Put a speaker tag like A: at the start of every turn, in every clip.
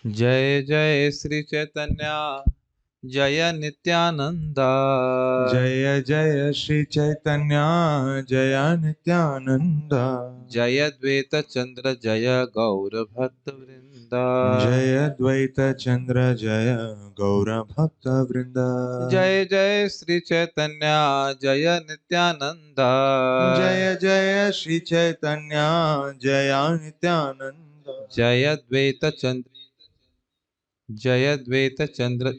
A: जय जय श्री चैतन्य जय नित्यानंदा।
B: जय जय श्री चैतन्य जय नित्यानंद।
A: जय द्वैत चंद्र जय गौर भक्त वृंदा।
B: जय द्वैत चंद्र जय गौर भक्त वृंद।
A: जय जय श्री चैतन्य जय नित्यानंदा।
B: जय जय श्री चैतन्य जय नित्यानंद।
A: जय द्वैत चंद्र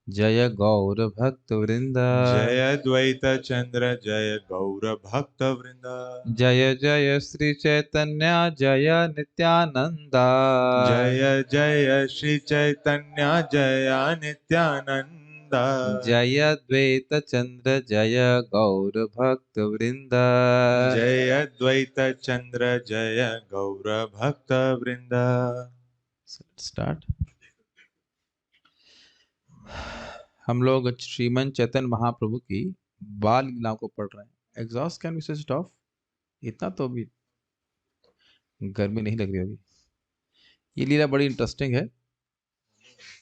A: जय गौर भक्त वृंदा।
B: जय द्वैत चंद्र जय गौर भक्त वृंद।
A: जय जय श्री चैतन्य जय नित्यानंदा।
B: जय जय श्री चैतन्य जय नित्यानंद।
A: जय द्वैत चंद्र जय गौर भक्त वृंद।
B: जय द्वैत चंद्र जय गौर भक्त वृंद।
A: स्टार्ट। हम लोग श्रीमन चैतन्य महाप्रभु की बाल लीलाओं को पढ़ रहे हैं। Exhaust can be switched off. इतना तो भी गर्मी नहीं लग रही होगी। ये लीला बड़ी इंटरेस्टिंग है।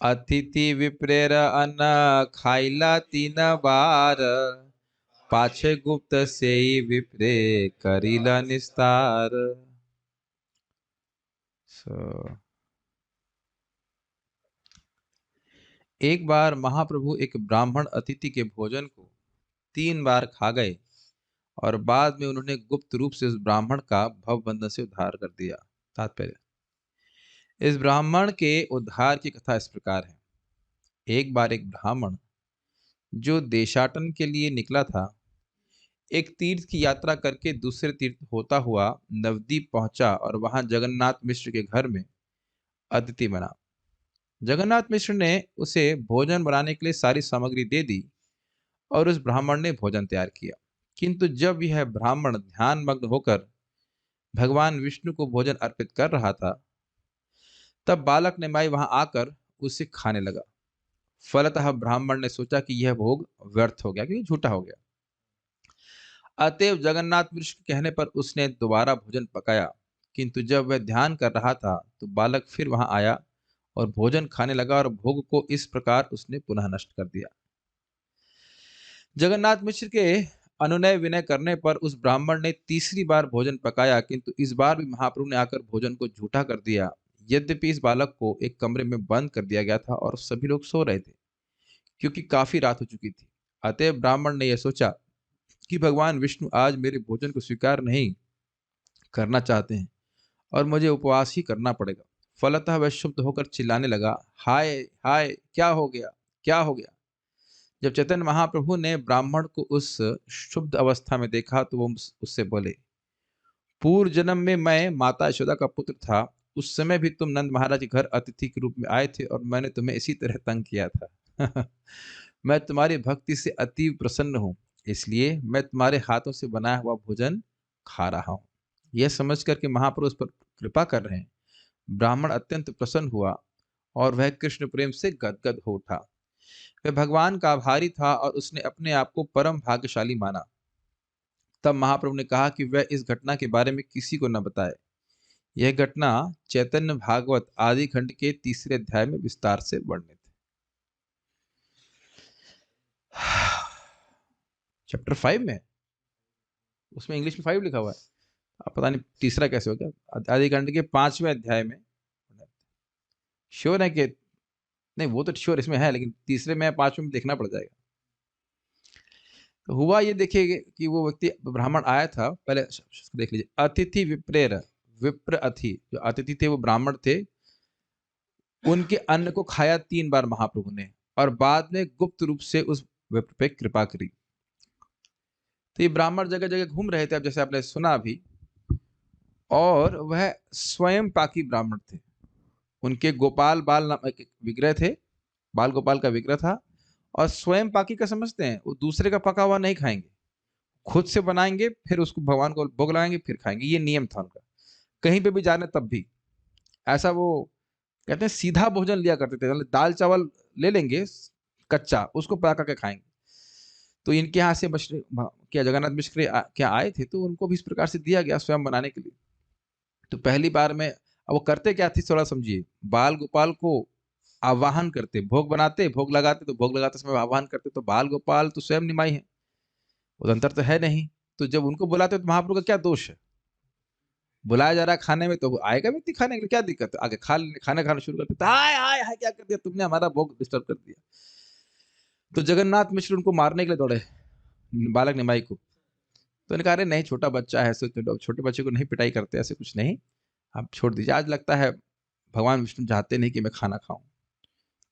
A: अतिथि विप्रेर अन्न खाइला 3 बार, पाछे गुप्त से विप्रे करीला निस्तार। एक बार महाप्रभु एक ब्राह्मण अतिथि के भोजन को 3 बार खा गए और बाद में उन्होंने गुप्त रूप से उस ब्राह्मण का भवबंधन से उद्धार कर दिया। तात्पर्य, इस ब्राह्मण के उद्धार की कथा इस प्रकार है। एक बार एक ब्राह्मण जो देशाटन के लिए निकला था, एक तीर्थ की यात्रा करके दूसरे तीर्थ होता हुआ नवद्वीप पहुंचा और वहां जगन्नाथ मिश्र के घर में अतिथि बना। जगन्नाथ मिश्र ने उसे भोजन बनाने के लिए सारी सामग्री दे दी और उस ब्राह्मण ने भोजन तैयार किया। किंतु जब यह ब्राह्मण ध्यान मग्न होकर भगवान विष्णु को भोजन अर्पित कर रहा था, तब बालक नेमाई वहां आकर उसे खाने लगा। फलतः ब्राह्मण ने सोचा कि यह भोग व्यर्थ हो गया, क्योंकि झूठा हो गया। अतएव जगन्नाथ मिश्र के कहने पर उसने दोबारा भोजन पकाया। किंतु जब वह ध्यान कर रहा था तो बालक फिर वहां आया और भोजन खाने लगा और भोग को इस प्रकार उसने पुनः नष्ट कर दिया। जगन्नाथ मिश्र के अनुनय विनय करने पर उस ब्राह्मण ने तीसरी बार भोजन पकाया, किंतु इस बार भी महाप्रभु ने आकर भोजन को झूठा कर दिया। यद्यपि इस बालक को एक कमरे में बंद कर दिया गया था और सभी लोग सो रहे थे, क्योंकि काफी रात हो चुकी थी। अतएव ब्राह्मण ने यह सोचा कि भगवान विष्णु आज मेरे भोजन को स्वीकार नहीं करना चाहते हैं और मुझे उपवास ही करना पड़ेगा। फलतः वह शुद्ध होकर चिल्लाने लगा, हाय हाय, क्या हो गया, क्या हो गया। जब चैतन्य महाप्रभु ने ब्राह्मण को उस शुद्ध अवस्था में देखा तो वो उससे बोले, पूर्व जन्म में मैं माता यशोदा का पुत्र था। उस समय भी तुम नंद महाराज के घर अतिथि के रूप में आए थे और मैंने तुम्हें इसी तरह तंग किया था। मैं तुम्हारी भक्ति से अति प्रसन्न हूँ, इसलिए मैं तुम्हारे हाथों से बनाया हुआ भोजन खा रहा हूँ। यह समझ कर के महाप्रभु उस पर कृपा कर रहे हैं, ब्राह्मण अत्यंत प्रसन्न हुआ और वह कृष्ण प्रेम से गदगद हो उठा। वह भगवान का आभारी था और उसने अपने आप को परम भाग्यशाली माना। तब महाप्रभु ने कहा कि वह इस घटना के बारे में किसी को न बताए। यह घटना चैतन्य भागवत आदि खंड के 3 अध्याय में विस्तार से वर्णित है। चैप्टर 5 में, उसमें इंग्लिश में 5 लिखा हुआ है, अब पता नहीं तीसरा कैसे हो गया। आदि खंड के 5वें अध्याय में श्योर है कि नहीं, वो तो श्योर इसमें है, लेकिन तीसरे में 5वें में देखना पड़ जाएगा। तो हुआ ये, देखिए कि वो व्यक्ति ब्राह्मण आया था। पहले देख लीजिए, अतिथि विप्रेर, विप्र अति, जो अतिथि थे वो ब्राह्मण थे। उनके अन्न को खाया 3 बार महाप्रभु ने और बाद में गुप्त रूप से उस विप्र पे कृपा करी। तो ये ब्राह्मण जगह जगह घूम रहे थे, अब जैसे आपने सुना अभी, और वह स्वयं पाकी ब्राह्मण थे। उनके गोपाल बाल नाम एक विग्रह थे, बाल गोपाल का विग्रह था। और स्वयं पाकी का समझते हैं, वो दूसरे का पका हुआ नहीं खाएंगे, खुद से बनाएंगे, फिर उसको भगवान को भोग लगाएंगे, फिर खाएंगे। ये नियम था उनका। कहीं पे भी जाने तब भी ऐसा, वो कहते हैं सीधा भोजन लिया करते थे। मतलब दाल चावल ले लेंगे कच्चा, उसको पका के खाएंगे। तो इनके यहाँ से क्या जगन्नाथ मिश्र क्या आए थे, तो उनको भी इस प्रकार से दिया गया स्वयं बनाने के लिए। तो पहली बार में अब वो करते क्या थे थोड़ा समझिए, बाल गोपाल को आवाहन करते, भोग बनाते, भोग लगाते, तो भोग लगाते समय आवाहन करते, तो बाल गोपाल तो स्वयं निमाई है, उदंतर तो है नहीं। तो जब उनको बुलाते तो महाप्रभु का क्या दोष है? बुलाया जा रहा है खाने में तो आएगा व्यक्ति खाने के लिए, क्या दिक्कत है? आगे खाना खाना शुरू करते, हाय हाय हाय क्या कर दिया तुमने, हमारा भोग डिस्टर्ब कर दिया। तो जगन्नाथ मिश्र उनको मारने के लिए दौड़े, बालक निमाई को। तो उन्होंने कहा अरे नहीं, छोटा बच्चा है, ऐसे तो छोटे बच्चे को नहीं पिटाई करते, ऐसे कुछ नहीं, आप छोड़ दीजिए। आज लगता है भगवान विष्णु चाहते नहीं कि मैं खाना खाऊं।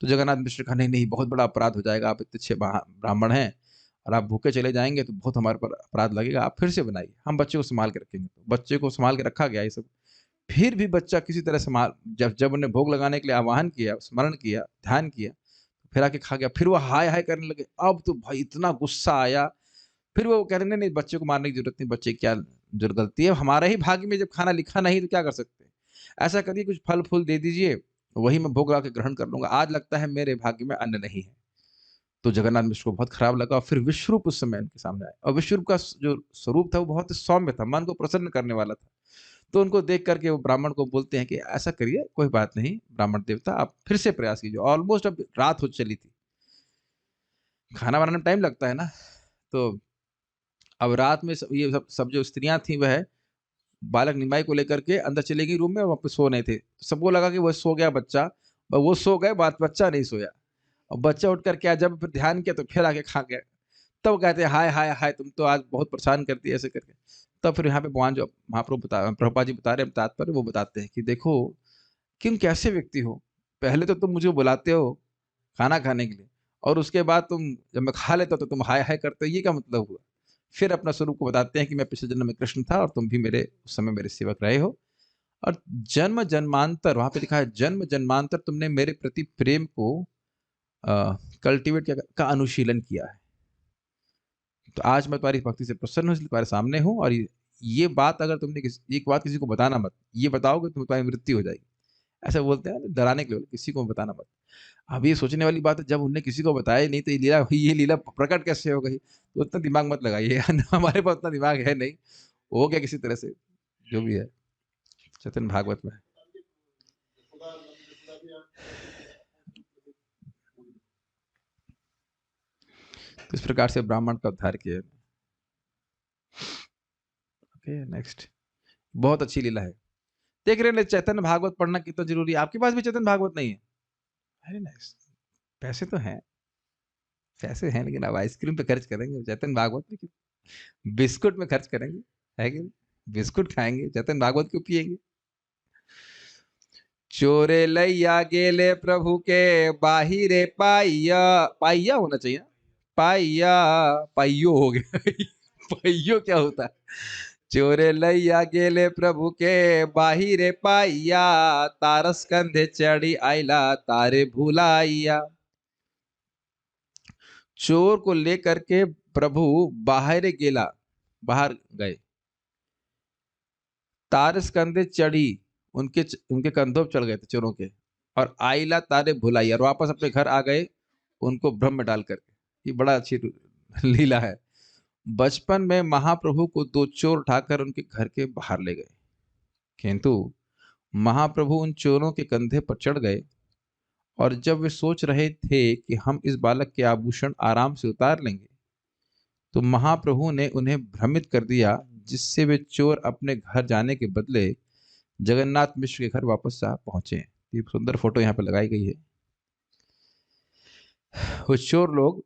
A: तो जगन्नाथ मिश्र कहा नहीं नहीं, बहुत बड़ा अपराध हो जाएगा, आप इतने अच्छे ब्राह्मण हैं और आप भूखे चले जाएंगे तो बहुत हमारे पर अपराध लगेगा, आप फिर से बनाइए, हम बच्चे को संभाल के रखेंगे। तो बच्चे को संभाल के रखा गया ये सब। फिर भी बच्चा किसी तरह संभाल, जब जब उन्हें भोग लगाने के लिए आह्वान किया, स्मरण किया, ध्यान किया, फिर आके खा गया। फिर वो हाय हाय करने लगे। अब तो भाई इतना गुस्सा आया। फिर वो कह रहे नहीं नहीं, बच्चे को मारने की जरूरत नहीं, बच्चे की क्या जो गलती है, हमारे ही भाग्य में जब खाना लिखा नहीं तो क्या कर सकते हैं। ऐसा करिए कुछ फल फूल दे दीजिए, वही मैं भोग लगा के ग्रहण कर लूंगा, आज लगता है मेरे भाग्य में अन्न नहीं है। तो जगन्नाथ मिश्र को बहुत खराब लगा और फिर विश्वरूप उस समय उनके सामने आए, और विश्वरूप का जो स्वरूप था वो बहुत ही सौम्य था, मन को प्रसन्न करने वाला था। तो उनको देख करके वो ब्राह्मण को बोलते हैं कि ऐसा करिए, कोई बात नहीं ब्राह्मण देवता, आप फिर से प्रयास कीजिए। ऑलमोस्ट अब रात हो चली थी, खाना बनाने में टाइम लगता है ना। तो अब रात में ये सब जो स्त्रियां थी वह बालक निमाई को लेकर के अंदर चले गई रूम में, और वहां पे सो नहीं थे। सबको लगा कि वह सो गया बच्चा, पर वो सो गए, बात बच्चा नहीं सोया। और बच्चा उठ कर क्या, जब फिर ध्यान किया तो फिर आके खा गया। तब कहते हैं हाय हाय हाय, तुम तो आज बहुत परेशान करती है ऐसे करके। तब फिर यहाँ पे भगवान जो महाप्रभु प्रभुपाद जी बता रहे हैं तात्पर्य, वो बताते हैं कि देखो तुम कैसे व्यक्ति हो, पहले तो तुम मुझे बुलाते हो खाना खाने के लिए, और उसके बाद तुम जब मैं खा लेता तो तुम हाय हाय करते हो, ये क्या मतलब हुआ? फिर अपना स्वरूप को बताते हैं कि मैं पिछले जन्म में कृष्ण था और तुम भी मेरे उस समय मेरे सेवक रहे हो, और जन्म जन्मांतर, वहां पे लिखा है जन्म जन्मांतर तुमने मेरे प्रति प्रेम को कल्टीवेट किया का अनुशीलन किया है। तो आज मैं तुम्हारी भक्ति से प्रसन्न हूँ, इसलिए तुम्हारे सामने हूँ। और ये बात अगर तुमने एक बात किसी को बताना मत, ये बताओगे तो तुम्हारी मृत्यु हो जाएगी। ऐसा बोलते हैं डराने के लिए, किसी को बताना मत। अब ये सोचने वाली बात है, जब उनने किसी को बताया नहीं तो ये लीला प्रकट कैसे हो गई? तो उतना दिमाग मत लगाइए हमारे पास उतना दिमाग है नहीं, हो गया किसी तरह से, जो भी है चैतन्य भागवत में। तो इस प्रकार से ब्राह्मण का उद्धार किया। ओके नेक्स्ट, बहुत अच्छी लीला है। देख रहे हैं चैतन्य भागवत पढ़ना कितना जरूरी है। आपके पास भी चैतन्य भागवत नहीं है? Very nice. पैसे तो हैं, पैसे हैं, लेकिन अब आइसक्रीम पे खर्च करेंगे, चैतन्य भागवत में बिस्कुट में खर्च करेंगे, है कि नहीं? बिस्कुट खाएंगे, चैतन्य भागवत क्यों पिएंगे? चोरे लैया गेले प्रभु के बाहिरे पाइया, पाइया होना चाहिए ना, पाइया, पाइयो हो गया पाइयो क्या होता है? चोरे लैया गेले प्रभु के बाहिरे पाइया, तारस कंधे चढ़ी आइला तारे भुलाइया। चोर को लेकर के प्रभु बाहर गेला, बाहर गए, तारस कंधे चढ़ी, उनके कंधों पर चढ़ गए थे चोरों के, और आइला तारे भुलाई, और वापस अपने घर आ गए उनको भ्रम में डाल करके। ये बड़ा अच्छी लीला है। बचपन में महाप्रभु को दो चोर उठाकर उनके घर के बाहर ले गए, किंतु महाप्रभु उन चोरों के कंधे पर चढ़ गए, और जब वे सोच रहे थे कि हम इस बालक के आभूषण आराम से उतार लेंगे, तो महाप्रभु ने उन्हें भ्रमित कर दिया, जिससे वे चोर अपने घर जाने के बदले जगन्नाथ मिश्र के घर वापस जा पहुंचे। ये सुंदर फोटो यहाँ पे लगाई गई है। वो चोर लोग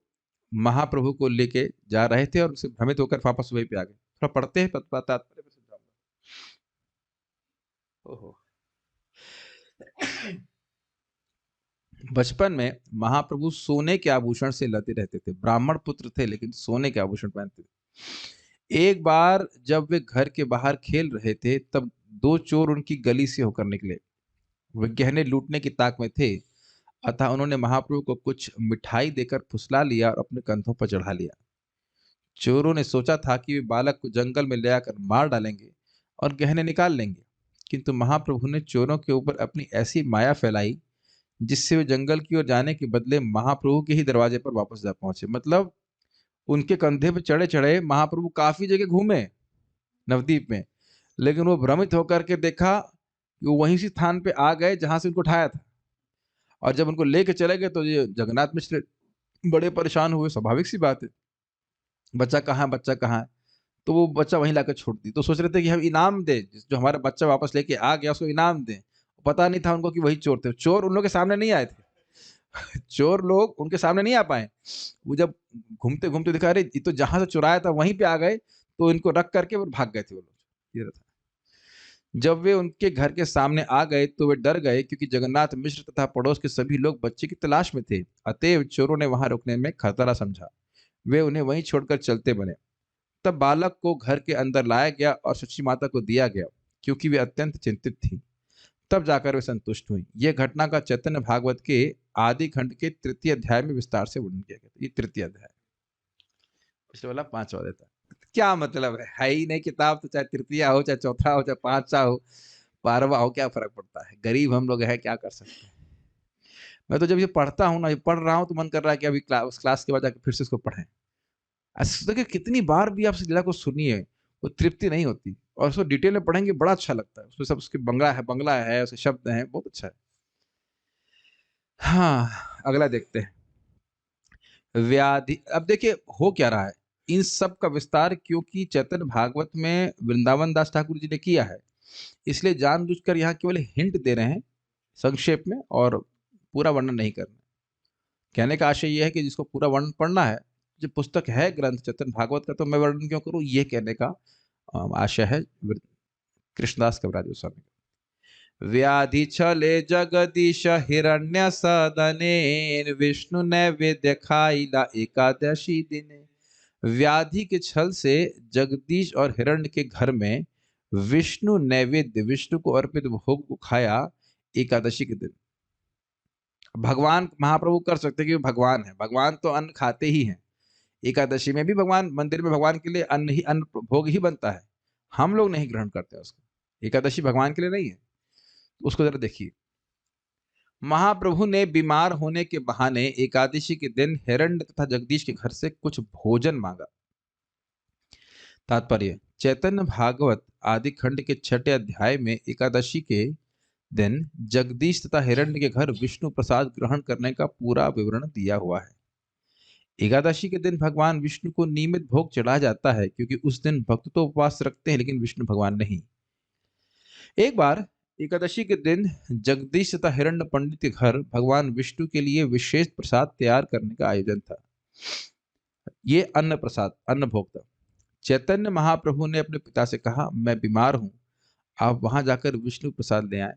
A: महाप्रभु को लेके जा रहे थे और उनसे भ्रमित होकर वापस वहीं पे आ गए। थोड़ा पढ़ते हैं तात्पर्य में समझाऊंगा। ओहो। बचपन में महाप्रभु सोने के आभूषण से लदे रहते थे, ब्राह्मण पुत्र थे लेकिन सोने के आभूषण पहनते थे। एक बार जब वे घर के बाहर खेल रहे थे, तब दो चोर उनकी गली से होकर निकले। वे गहने लूटने की ताक में थे, अतः उन्होंने महाप्रभु को कुछ मिठाई देकर फुसला लिया और अपने कंधों पर चढ़ा लिया। चोरों ने सोचा था कि वे बालक को जंगल में ले आकर मार डालेंगे और गहने निकाल लेंगे, किंतु महाप्रभु ने चोरों के ऊपर अपनी ऐसी माया फैलाई, जिससे वे जंगल की ओर जाने के बदले महाप्रभु के ही दरवाजे पर वापस जा पहुंचे। मतलब उनके कंधे पर चढ़े चढ़े महाप्रभु काफी जगह घूमे नवद्वीप में, लेकिन वो भ्रमित होकर के देखा कि वो वहीं से स्थान पे आ गए जहाँ से उनको उठाया था। और जब उनको लेके चले गए तो ये जगन्नाथ मिश्र बड़े परेशान हुए, स्वाभाविक सी बात है। बच्चा कहाँ है, बच्चा कहाँ है? तो वो बच्चा वहीं लाकर छोड़ दी। तो सोच रहे थे कि हम इनाम दें, जो हमारा बच्चा वापस लेके आ गया उसको इनाम दें। पता नहीं था उनको कि वही चोर थे। चोर उन लोग के सामने नहीं आए थे। चोर लोग उनके सामने नहीं आ पाए। वो जब घूमते-घूमते दिखा, अरे ये तो जहाँ से चुराया था वहीं पे आ गए, तो इनको रख करके वो भाग गए थे वो लोग। ये था। जब वे उनके घर के सामने आ गए तो वे डर गए, क्योंकि जगन्नाथ मिश्र तथा पड़ोस के सभी लोग बच्चे की तलाश में थे। अतएव चोरों ने वहां रुकने में खतरा समझा। वे उन्हें वहीं छोड़कर चलते बने। तब बालक को घर के अंदर लाया गया और शची माता को दिया गया, क्योंकि वे अत्यंत चिंतित थीं। तब जाकर वे संतुष्ट हुई। यह घटना का चैतन्य भागवत के आदि खंड के तृतीय अध्याय में विस्तार से वर्णन किया गया। ये तृतीय अध्याय, पिछले वाला पांचवा अध्याय था। क्या मतलब है ही नहीं किताब, तो चाहे तृतीया हो, चाहे चौथा हो, चाहे पांचवा हो, बारहवा हो, क्या फर्क पड़ता है? गरीब हम लोग हैं, क्या कर सकते हैं। मैं तो जब ये पढ़ता हूँ ना, ये पढ़ रहा हूँ, तो मन कर रहा है कि अभी क्लास के बाद जाकर फिर से इसको पढ़ें। ऐसा देखिए कितनी बार भी आप इस लीला को सुनिए, वो तृप्ति नहीं होती। और उसको डिटेल में पढ़ेंगे, बड़ा अच्छा लगता है। उसमें सब उसके बंगला है, उसके शब्द हैं, बहुत अच्छा है। हाँ, अगला देखते हैं। व्याधि, अब देखिए हो क्या रहा है। इन सब का विस्तार क्योंकि चैतन्य भागवत में वृंदावन दास ठाकुर जी ने किया है, इसलिए जानबूझकर यहाँ केवल हिंट दे रहे हैं संक्षेप में, और पूरा वर्णन नहीं करना। कहने का आशय यह है कि जिसको पूरा वर्णन पढ़ना है, जो पुस्तक है ग्रंथ चैतन्य भागवत का, तो मैं वर्णन क्यों करूं, ये कहने का आशय है कृष्णदास कविराज गोस्वामी का। व्याधि छले जगदीश हिरण्य सदने, विष्णु नैवेद्य खाइला एकादशी दिने। व्याधि के छल से जगदीश और हिरण्य के घर में विष्णु नैवेद्य, विष्णु को अर्पित भोग को खाया एकादशी के दिन। भगवान महाप्रभु कर सकते कि भगवान है, भगवान तो अन्न खाते ही हैं। एकादशी में भी भगवान मंदिर में भगवान के लिए अन्न भोग ही बनता है। हम लोग नहीं ग्रहण करते उसको। एकादशी भगवान के लिए नहीं है। उसको जरा देखिए। महाप्रभु ने बीमार होने के बहाने एकादशी के दिन हिरण्य तथा जगदीश के घर से कुछ भोजन मांगा। तात्पर्य, चैतन्य भागवत आदि खंड के छठे अध्याय में एकादशी के दिन जगदीश तथा हिरण्य के घर विष्णु प्रसाद ग्रहण करने का पूरा विवरण दिया हुआ है। एकादशी के दिन भगवान विष्णु को नियमित भोग चढ़ाया जाता है, क्योंकि उस दिन भक्त तो उपवास रखते हैं, लेकिन विष्णु भगवान नहीं। एक बार एकादशी के दिन जगदीश तथा हिरण्य पंडित के घर भगवान विष्णु के लिए विशेष प्रसाद तैयार करने का आयोजन था। ये अन्न प्रसाद, अन्न भोग था। चैतन्य महाप्रभु ने अपने पिता से कहा, मैं बीमार हूं, आप वहां जाकर विष्णु प्रसाद ले आए।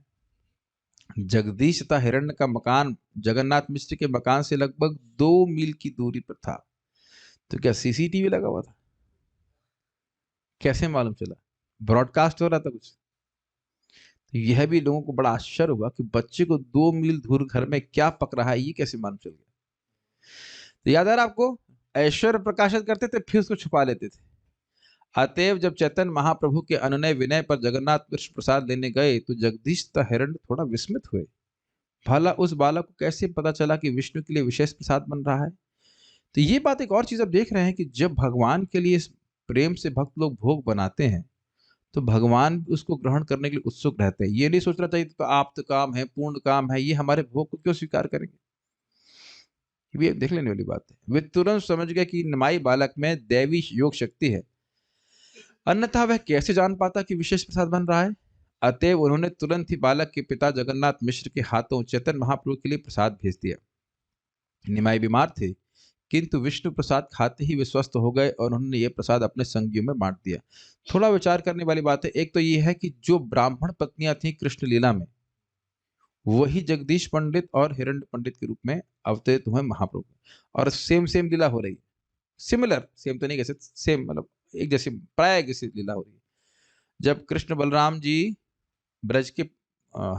A: जगदीश तथा हिरण्य का मकान जगन्नाथ मिश्र के मकान से लगभग 2 मील की दूरी पर था। तो क्या सीसीटीवी लगा हुआ था? कैसे मालूम चला? ब्रॉडकास्ट हो रहा था कुछ? तो यह भी लोगों को बड़ा आश्चर्य हुआ कि बच्चे को 2 मील दूर घर में क्या पक रहा है, ये कैसे मालूम चल गया। तो याद आ रहा आपको, ऐश्वर्य प्रकाशित करते थे, फिर उसको छुपा लेते थे। अतएव जब चैतन्य महाप्रभु के अनुनय विनय पर जगन्नाथ मिश्र प्रसाद लेने गए, तो जगदीश तथा हिरण्य थोड़ा विस्मित हुए। भला उस बालक को कैसे पता चला कि विष्णु के लिए विशेष प्रसाद बन रहा है? तो ये बात, एक और चीज आप देख रहे हैं कि जब भगवान के लिए प्रेम से भक्त लोग भोग बनाते हैं, तो भगवान उसको ग्रहण करने के लिए उत्सुक रहते हैं। ये नहीं सोचना चाहिए तो आप तो काम है, पूर्ण काम है, ये हमारे भोग को क्यों स्वीकार करेंगे। ये देख लेने वाली बात है। वे तुरंत समझ गए कि निमाई बालक में दैवी योग शक्ति है, अन्यथा वह कैसे जान पाता कि विशेष प्रसाद बन रहा है। अतएव उन्होंने तुरंत ही बालक के पिता जगन्नाथ मिश्र के हाथों चैतन्य महाप्रभु के लिए प्रसाद भेज दिया। निमाई बीमार थे, किंतु विष्णु प्रसाद खाते ही वे स्वस्थ हो गए और उन्होंने यह प्रसाद अपने संगियों में बांट दिया। थोड़ा विचार करने वाली बात है। एक तो यह है कि जो ब्राह्मण पत्नियां थीं कृष्ण लीला में, वही जगदीश पंडित और हिरण्य पंडित के रूप में अवतरित हुए महाप्रभु, और सेम सेम लीला हो रही है। सिमिलर, सेम तो नहीं कह सकते, सेम मतलब एक जैसी, प्राय एक जैसी लीला हो रही है। जब कृष्ण बलराम जी ब्रज के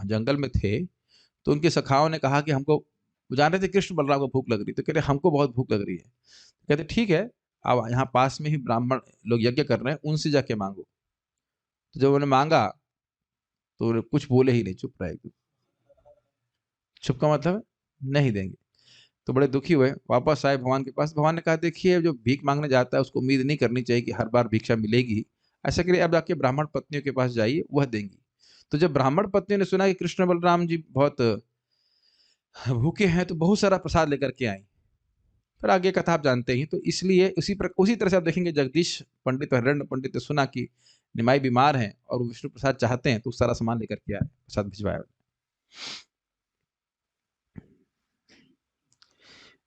A: जंगल में थे, तो उनके सखाओं ने कहा कि हमको, वो जान रहे थे कृष्ण बलराम को भूख लग रही, तो कह रहे हमको बहुत भूख लग रही है। कहते ठीक है, अब यहाँ पास में ही ब्राह्मण लोग यज्ञ कर रहे हैं, उनसे जाके मांगो। तो जब उन्होंने मांगा तो कुछ बोले ही नहीं, चुप रहे। चुप का मतलब नहीं देंगे। तो बड़े दुखी हुए, वापस आए भगवान के पास। भगवान ने कहा, देखिए जो भीख मांगने जाता है उसको उम्मीद नहीं करनी चाहिए कि हर बार भिक्षा मिलेगी। ऐसा करिए, अब जाके ब्राह्मण पत्नियों के पास जाइए, वह देंगी। तो जब ब्राह्मण पत्नी ने सुना कि कृष्ण बलराम जी बहुत भूखे हैं, तो बहुत सारा प्रसाद लेकर के आई। फिर आगे कथा आप जानते ही, तो इसलिए उसी तरह से आप देखेंगे, जगदीश पंडित और हिरण्य पंडित ने सुना कि निमाई बीमार हैं और वो विष्णु प्रसाद चाहते हैं, तो सारा सामान लेकर के आए, प्रसाद भिजवाया।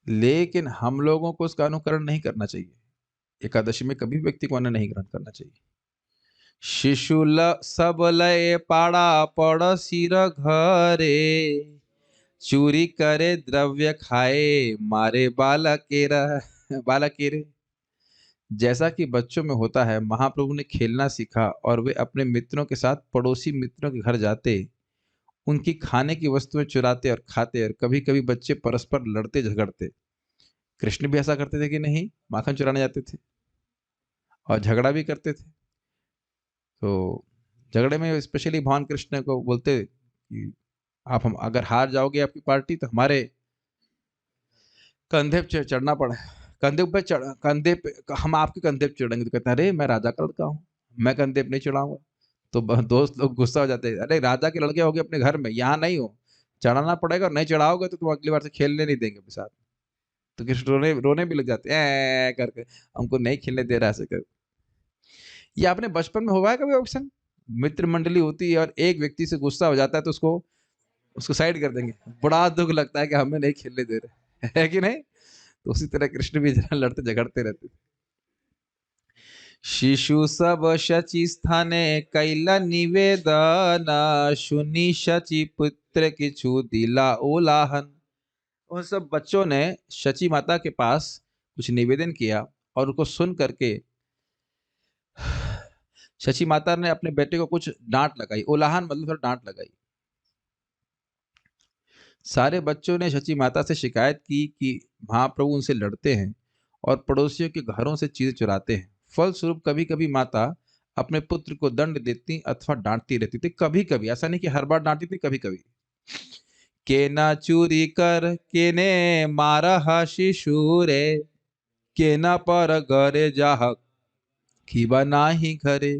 A: लेकिन हम लोगों को उसका अनुकरण नहीं करना चाहिए। एकादशी में कभी व्यक्ति को अन्न नहीं ग्रहण करना चाहिए। शिशु सब लय पाड़ा पड़ोसी घरे, चूरी करे द्रव्य खाए मारे बालकेरा बालकेरे। जैसा कि बच्चों में होता है, महाप्रभु ने खेलना सीखा और वे अपने मित्रों के साथ पड़ोसी मित्रों के घर जाते, उनकी खाने की वस्तुएं चुराते और खाते, और कभी कभी बच्चे परस्पर लड़ते झगड़ते। कृष्ण भी ऐसा करते थे कि नहीं, माखन चुराने जाते थे और झगड़ा भी करते थे। तो झगड़े में स्पेशली भगवान कृष्ण को बोलते कि आप हम अगर हार जाओगे आपकी पार्टी, तो हमारे कंधे पे चढ़ना पड़ा, कंधे पे हम आपके कंधे पे चढ़ेंगे। तो कहता है, अरे मैं राजा का लड़का हूँ, मैं कंधे पे नहीं चढ़ाऊंगा। तो दोस्त लोग गुस्सा हो जाते हैं, अरे राजा के लड़के होगे अपने घर में, यहाँ नहीं हो, चढ़ाना पड़ेगा, और नहीं चढ़ाओगे तो तुम अगली बार से खेलने नहीं देंगे अपने साथ। तो कृष्ण रोने रोने भी लग जाते हैं करके, हमको नहीं खेलने दे रहा, ऐसे कर। ये आपने बचपन में हुआ है कभी ऑप्शन? मित्र मंडली होती है और एक व्यक्ति से गुस्सा हो जाता है, तो उसको उसको साइड कर देंगे, बड़ा दुख लगता है कि हमें नहीं खेलने दे रहे है कि नहीं। तो उसी तरह कृष्ण भी लड़ते झगड़ते रहते थे। शिशु सब शची स्थाने कैला निवेदन, सुनी शची पुत्र किछु दिला उलाहन। उन सब बच्चों ने शची माता के पास कुछ निवेदन किया, और उनको सुन करके शची माता ने अपने बेटे को कुछ डांट लगाई। उलाहन मतलब थोड़ा डांट लगाई। सारे बच्चों ने शची माता से शिकायत की कि महाप्रभु उनसे लड़ते हैं और पड़ोसियों के घरों से चीजें चुराते हैं। फलस्वरूप कभी कभी माता अपने पुत्र को दंड देती अथवा डांटती रहती थी। कभी कभी, ऐसा नहीं कि हर बार डांटती थी, कभी कभी। के ना चोरी कर के ने मारा शिशु रे, के ना पर घरे जाह खीबा ना ही घरे।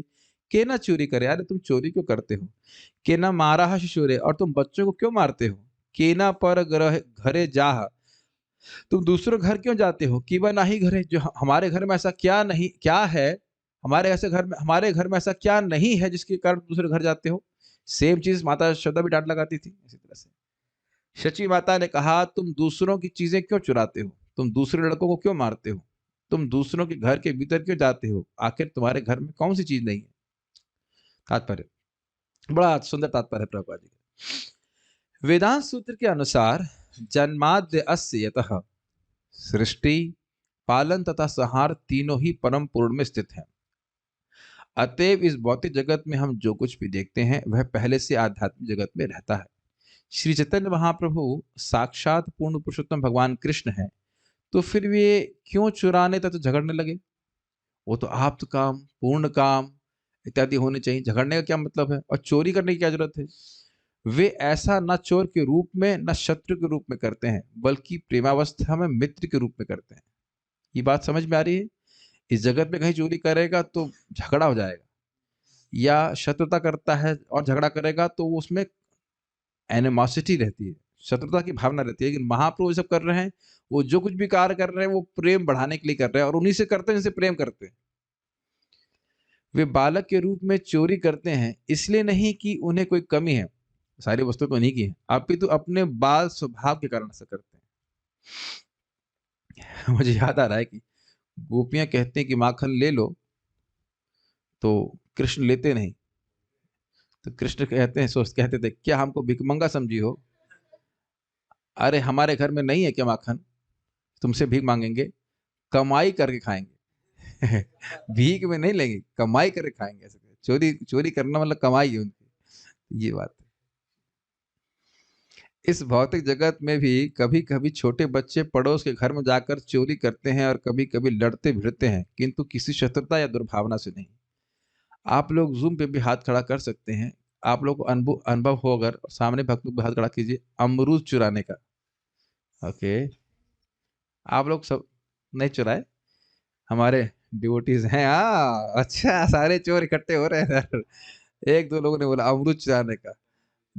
A: के ना चोरी करे, अरे तुम चोरी क्यों करते हो? के ना मारा शिशु रे, और तुम बच्चों को क्यों मारते हो? के ना पर घरे जाह, तुम दूसरों घर क्यों जाते हो? कि वह नहीं घरे, जो हमारे घर में ऐसा क्या नहीं, क्या है हमारे घर में ऐसा क्या नहीं है जिसके कारण दूसरे घर जाते हो? सेम चीज माता यशोदा भी डांट लगाती थी इसी तरह से। शची माता ने कहा, तुम दूसरों की चीजें क्यों चुराते हो? तुम दूसरे लड़कों को क्यों मारते हो? तुम दूसरों के घर के भीतर क्यों जाते हो? आखिर तुम्हारे घर में कौन सी चीज नहीं है? तात्पर्य, बड़ा सुंदर तात्पर्य है प्रभुपाद जी का। वेदांत सूत्र के अनुसार जन्माद्य अस्य यतः सृष्टि, पालन तथा संहार तीनों ही परम पूर्ण में स्थित हैं। अतएव इस भौतिक जगत में हम जो कुछ भी देखते हैं, वह पहले से आध्यात्मिक जगत में रहता है। श्री चैतन्य महाप्रभु साक्षात पूर्ण पुरुषोत्तम भगवान कृष्ण है, तो फिर वे क्यों चुराने तथा झगड़ने लगे? वो तो आप्त काम, पूर्ण काम इत्यादि होने चाहिए। झगड़ने का क्या मतलब है, और चोरी करने की क्या जरूरत है? वे ऐसा न चोर के रूप में न शत्रु के रूप में करते हैं, बल्कि प्रेमावस्था में मित्र के रूप में करते हैं। ये बात समझ में आ रही है? इस जगत में कहीं चोरी करेगा तो झगड़ा हो जाएगा, या शत्रुता करता है और झगड़ा करेगा तो उसमें एनिमोसिटी रहती है, शत्रुता की भावना रहती है। लेकिन महाप्रभु सब कर रहे हैं, वो जो कुछ भी कार्य कर रहे हैं वो प्रेम बढ़ाने के लिए कर रहे हैं, और उन्हीं से करते हैं जिनसे प्रेम करते हैं। वे बालक के रूप में चोरी करते हैं, इसलिए नहीं कि उन्हें कोई कमी है, सारी वस्तु तो नहीं की है, अपितु अपने बाल स्वभाव के कारण ऐसा करते हैं। मुझे याद आ रहा है कि गोपियां कहते हैं कि माखन ले लो, तो कृष्ण लेते नहीं। तो कृष्ण कहते थे, क्या हमको भिखमंगा समझी हो? अरे हमारे घर में नहीं है क्या माखन, तुमसे भीख मांगेंगे? कमाई करके खाएंगे। भीख में नहीं लेंगे, कमाई करके खाएंगे। ऐसे चोरी चोरी करना मतलब कमाई है उनकी, ये बात है। इस भौतिक जगत में भी कभी कभी छोटे बच्चे पड़ोस के घर में जाकर चोरी करते हैं, और कभी कभी लड़ते भिड़ते हैं, किंतु किसी शत्रुता या दुर्भावना से नहीं। आप लोग जूम पे भी हाथ खड़ा कर सकते हैं। आप लोग को अनुभव अनुभव हो, अगर सामने भक्त लोग भी हाथ खड़ा कीजिए, अमरूद चुराने का। ओके, आप लोग सब नहीं चुराए, हमारे डिवोटीज हैं। अच्छा, सारे चोर इकट्ठे हो रहे हैं। एक दो लोगों ने बोला अमरूद चुराने का,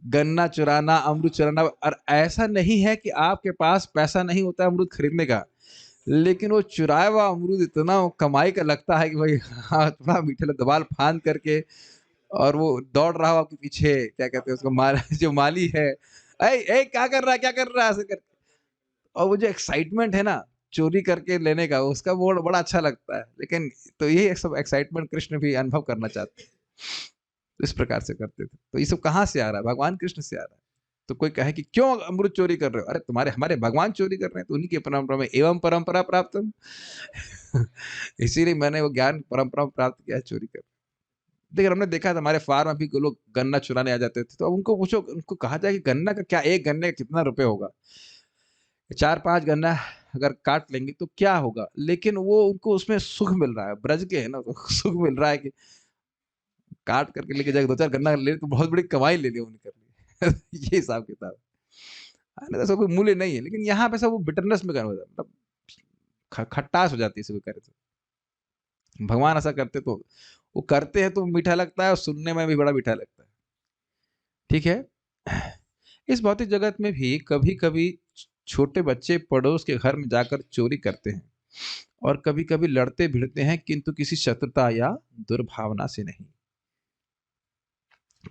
A: गन्ना चुराना, अमरूद चुराना। और ऐसा नहीं है कि आपके पास पैसा नहीं होता है अमरूद खरीदने का, लेकिन वो चुराया हुआ अमरूद इतना कमाई का लगता है कि भाई हाँ, थोड़ा मीठा दबाल फांद करके, और वो दौड़ रहा हो आपके पीछे, क्या कहते हैं उसको, जो माली है, ए ए क्या कर रहा है, क्या कर रहा है, ऐसे करके। और वो जो एक्साइटमेंट है ना चोरी करके लेने का, उसका वो बड़ा अच्छा लगता है। लेकिन तो ये सब एक्साइटमेंट कृष्ण भी अनुभव करना चाहते हैं, तो इस प्रकार से करते थे। तो ये सब कहाँ से आ रहा है? भगवान कृष्ण से आ रहा है। तो कोई कहे कि क्यों अमृत चोरी कर रहे हो? अरे तुम्हारे हमारे भगवान चोरी कर रहे हैं, तो उन्हीं की परंपरा में एवं परंपरा प्राप्त इसीलिए मैंने वो ज्ञान परंपरा प्राप्त किया है चोरी कर। देखिए हमने देखा था हमारे फार्म में भी लोग गन्ना चुराने आ जाते थे, तो अब उनको पूछो, उनको कहा जाए कि गन्ना का क्या, एक गन्ने का कितना रुपए होगा? 4-5 गन्ना अगर काट लेंगे तो क्या होगा? लेकिन वो उनको उसमें सुख मिल रहा है, ब्रज के है ना, तो सुख मिल रहा है कि काट करके लेके जाके 2-4 गन्ना ले तो बहुत बड़ी कमाई ले ली उन्होंने कर ली। ये हिसाब किताब है ना, ऐसा कोई मूल्य नहीं है। लेकिन यहाँ पे सब वो बिटरनेस में कन्वर्ट, मतलब खटास हो जाती है, इसे कोई करे तो। भगवान ऐसा करते तो वो करते हैं तो मीठा लगता है, और सुनने में भी बड़ा मीठा लगता है। ठीक है। इस भौतिक जगत में भी कभी कभी छोटे बच्चे पड़ोस के घर में जाकर चोरी करते हैं, और कभी कभी लड़ते भिड़ते हैं, किंतु किसी शत्रुता या दुर्भावना से नहीं।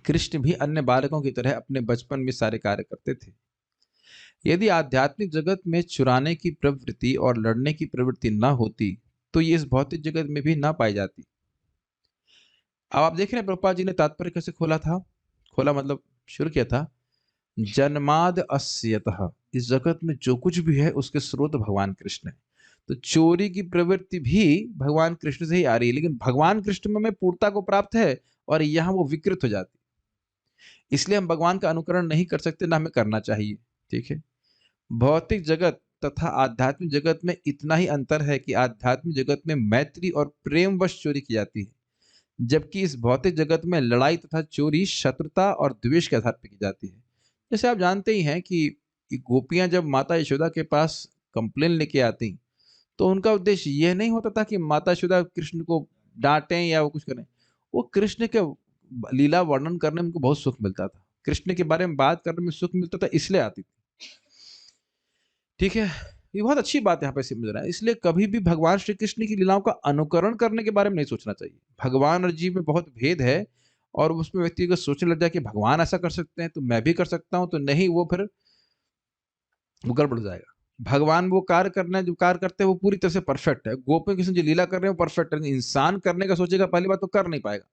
A: कृष्ण भी अन्य बालकों की तरह अपने बचपन में सारे कार्य करते थे। यदि आध्यात्मिक जगत में चुराने की प्रवृत्ति और लड़ने की प्रवृत्ति न होती, तो ये इस भौतिक जगत में भी ना पाई जाती। अब आप देख रहे हैं प्रभुपाद जी ने तात्पर्य कैसे खोला था, खोला मतलब शुरू किया था, जन्माद अस्यतः, इस जगत में जो कुछ भी है उसके स्रोत भगवान कृष्ण है। तो चोरी की प्रवृत्ति भी भगवान कृष्ण से ही आ रही है, लेकिन भगवान कृष्ण में पूर्णता को प्राप्त है, और यहाँ वो विकृत हो जाती है। इसलिए हम भगवान का अनुकरण नहीं कर सकते, ना हमें करना चाहिए। ठीक है। भौतिक जगत तथा आध्यात्मिक जगत में इतना ही अंतर है कि आध्यात्मिक जगत में मैत्री और प्रेम वश चोरी की जाती है, जबकि इस भौतिक जगत में लड़ाई तथा चोरी शत्रुता और द्वेष के आधार पर की जाती है। जैसे आप जानते ही हैं कि गोपियां जब माता यशोदा के पास कंप्लेन लेके आती, तो उनका उद्देश्य यह नहीं होता था कि माता यशोदा कृष्ण को डांटें या वो कुछ करें। वो कृष्ण के लीला वर्णन करने में उनको बहुत सुख मिलता था, कृष्ण के बारे में बात करने में सुख मिलता था, इसलिए आती थी। ठीक है। ये बहुत अच्छी बात यहाँ पे समझ रहा है। इसलिए कभी भी भगवान श्री कृष्ण की लीलाओं का अनुकरण करने के बारे में नहीं सोचना चाहिए। भगवान और जीव में बहुत भेद है, और उसमें व्यक्ति अगर सोचने लग जाए कि भगवान ऐसा कर सकते हैं तो मैं भी कर सकता हूं, तो नहीं, वो फिर वो गड़बड़ हो जाएगा। भगवान वो कार्य करना, जो कार्य करते हैं वो पूरी तरह से परफेक्ट है। गोपियों कृष्ण जो लीला कर रहे हैं वो परफेक्ट है। इंसान करने का सोचेगा, पहली बात तो कर नहीं पाएगा,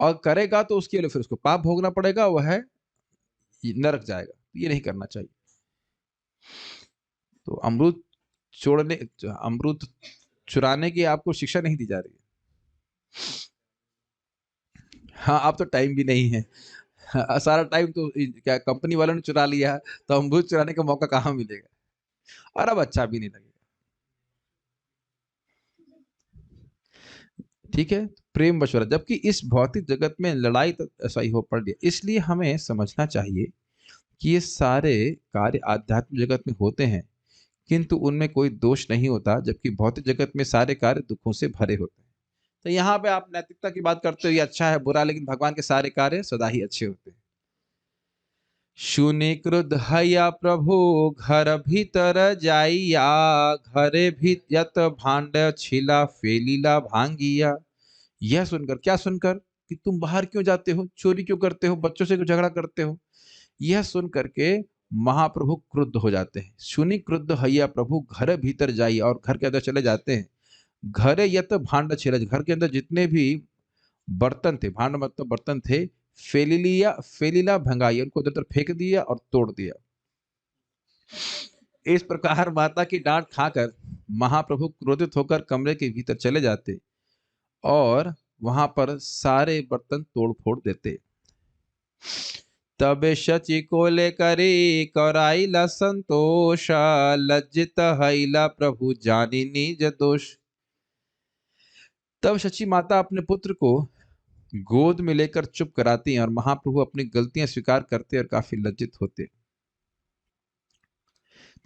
A: और करेगा तो उसके लिए फिर उसको पाप भोगना पड़ेगा, वह है नरक जाएगा। ये नहीं करना चाहिए। तो अमृत चुराने की आपको शिक्षा नहीं दी जा रही है। हाँ, अब तो टाइम भी नहीं है। हाँ, सारा टाइम तो क्या कंपनी वालों ने चुरा लिया, तो अमरूद चुराने का मौका कहाँ मिलेगा, और अब अच्छा भी नहीं लगेगा। ठीक है। प्रेम बशवरा, जबकि इस भौतिक जगत में लड़ाई तो ऐसा ही हो पड़ गया। इसलिए हमें समझना चाहिए कि ये सारे कार्य आध्यात्मिक जगत में होते हैं, किंतु उनमें कोई दोष नहीं होता, जबकि भौतिक जगत में सारे कार्य दुखों से भरे होते हैं। तो यहाँ पे आप नैतिकता की बात करते हो, ये अच्छा है बुरा, लेकिन भगवान के सारे कार्य सदा ही अच्छे होते हैं। शून्य क्रुद्ध हया प्रभु घर भीतर जाइया, घरे भी यत भांड छिला फेलीला भांगिया। यह सुनकर, क्या सुनकर, कि तुम बाहर क्यों जाते हो, चोरी क्यों करते हो, बच्चों से क्यों झगड़ा करते हो, यह सुन करके महाप्रभु क्रुद्ध हो जाते हैं। सुनी क्रुद्ध हैया प्रभु घर भीतर जाइए, और घर के अंदर चले जाते हैं। घरे यत भांड छिलज, घर के अंदर जितने भी बर्तन थे, भांड मतलब बर्तन थे, फेलीला भंगाई, उनको उधर फेंक दिया और तोड़ दिया। इस प्रकार माता की डांट खाकर महाप्रभु क्रोधित होकर कमरे के भीतर चले जाते, और वहां पर सारे बर्तन तोड़ फोड़ देते। तब शची को लेकरी कराइला संतोष, लज्जित हईला प्रभु जानी निज दोष। तब शची माता अपने पुत्र को गोद में लेकर चुप कराती हैं, और महाप्रभु अपनी गलतियां स्वीकार करते और काफी लज्जित होते।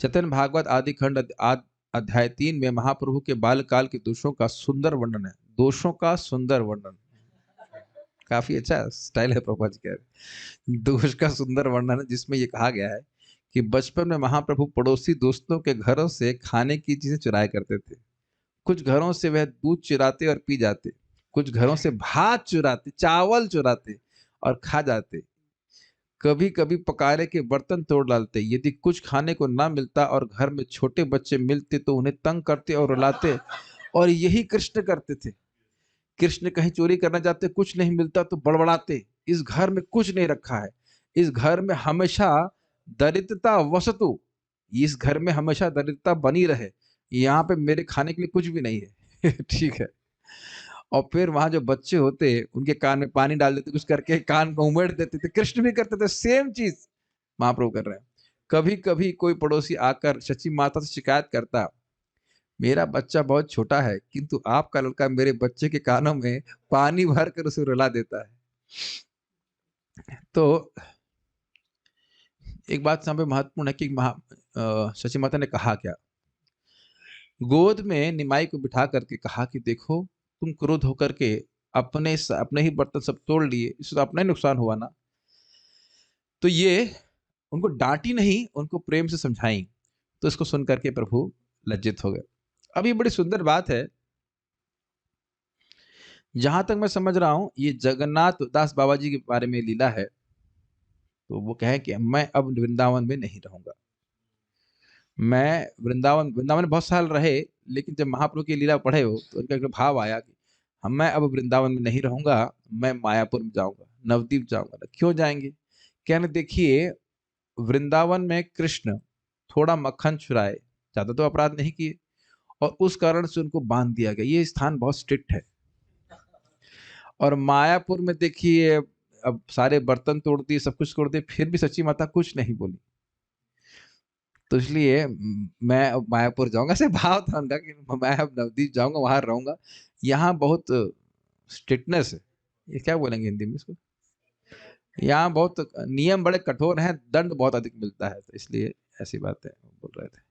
A: चैतन्य भागवत आदि खंड अध्याय 3 में महाप्रभु के बालकाल के दोषों का सुंदर वर्णन है। दोषों का सुंदर वर्णन। काफी अच्छा स्टाइल है प्रभुपाद जी कह रहे। दोष का सुंदर वर्णन है जिसमें ये कहा गया है कि बचपन में महाप्रभु पड़ोसी दोस्तों के घरों से खाने की चीजें चुराया करते थे। कुछ घरों से वह दूध चुराते और पी जाते, कुछ घरों से भात चुराते, चावल चुराते और खा जाते। कभी कभी पकाने के बर्तन तोड़ डालते। यदि कुछ खाने को ना मिलता और घर में छोटे बच्चे मिलते तो उन्हें तंग करते और रुलाते। और यही कृष्ण करते थे। कृष्ण कहीं चोरी करना चाहते, कुछ नहीं मिलता तो बड़बड़ाते, इस घर में कुछ नहीं रखा है, इस घर में हमेशा दरिद्रता वसतु, इस घर में हमेशा दरिद्रता बनी रहे, यहाँ पे मेरे खाने के लिए कुछ भी नहीं है। ठीक है। और फिर वहां जो बच्चे होते उनके कान में पानी डाल देते, कुछ करके कान को उमेड़ देते थे। कृष्ण भी करते थे सेम चीज, महाप्रभु कर रहे हैं। कभी कभी कोई पड़ोसी आकर सची माता से शिकायत करता, मेरा बच्चा बहुत छोटा है किंतु आपका लड़का मेरे बच्चे के कानों में पानी भर कर उसे रुला देता है। तो एक बात यहाँ पे महत्वपूर्ण है कि सची माता ने कहा क्या, गोद में निमाई को बिठा करके कहा कि देखो, तुम क्रोध होकर के अपने ही बर्तन सब तोड़ लिए, इससे तो अपना ही नुकसान हुआ ना। तो ये उनको डांटी नहीं, उनको प्रेम से समझाई। तो इसको सुन करके प्रभु लज्जित हो गए। अब ये बड़ी सुंदर बात है। जहां तक मैं समझ रहा हूं ये जगन्नाथ दास बाबा जी के बारे में लीला है। तो वो कहे कि मैं अब वृंदावन में नहीं रहूंगा। मैं वृंदावन वृंदावन बहुत साल रहे, लेकिन जब महाप्रभु की लीला पढ़े हो तो उनका एक भाव आया कि हम मैं अब वृंदावन में नहीं रहूंगा, मैं मायापुर में जाऊंगा, नवद्वीप जाऊंगा। क्यों जाएंगे? कहने देखिए, वृंदावन में कृष्ण थोड़ा मक्खन चुराए, ज्यादा तो अपराध नहीं किए, और उस कारण से उनको बांध दिया गया। ये स्थान बहुत स्ट्रिक्ट है। और मायापुर में देखिए, अब सारे बर्तन तोड़ दिए, सब कुछ तोड़ दिए, फिर भी सच्ची माता कुछ नहीं बोली। तो इसलिए मैं अब मायापुर जाऊंगा। ऐसे भाव था उनका कि मैं अब नवदीप जाऊंगा, वहां रहूंगा। यहाँ बहुत स्ट्रिक्टनेस है, ये क्या बोलेंगे हिंदी में इसको, यहाँ बहुत नियम बड़े कठोर हैं, दंड बहुत अधिक मिलता है, तो इसलिए ऐसी बातें बोल रहे थे।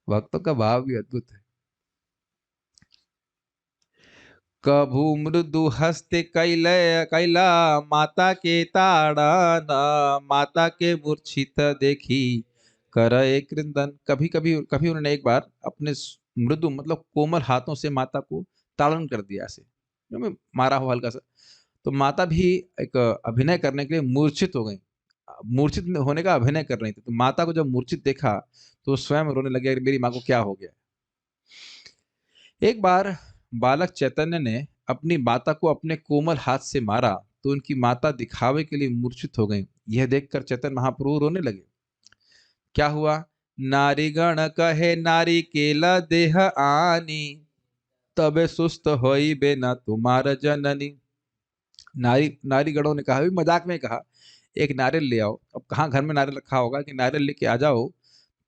A: भक्तों का भाव भी अद्भुत है। कभू मृदु हस्ते कैलय कैला माता के ताड़ना, माता के मूर्छित देखी करे क्रंदन। कभी कभी कभी उन्होंने एक बार अपने मृदु मतलब कोमल हाथों से माता को ताड़न कर दिया, ऐसे मारा हो हल्का सा। तो माता भी एक अभिनय करने के लिए मूर्छित हो गई, मूर्छित होने का अभिनय कर रही थी। तो माता को जब मूर्छित देखा तो वो स्वयं रोने लगे, मेरी माँ को क्या हो गया। एक बार बालक चैतन्य ने अपनी माता को अपने कोमल हाथ से मारा तो उनकी माता दिखावे के लिए मूर्छित हो गई। यह देखकर चैतन्य महाप्रभु रोने लगे। क्या हुआ? नारी गण कहे नारी केला देह आनी, तबे सुस्त होई बे न तुम्हार जननी। नारी नारी गणों ने कहा, भी मजाक में कहा, एक नारियल ले आओ। अब कहाँ घर में नारियल रखा होगा कि नारियल लेके आ जाओ,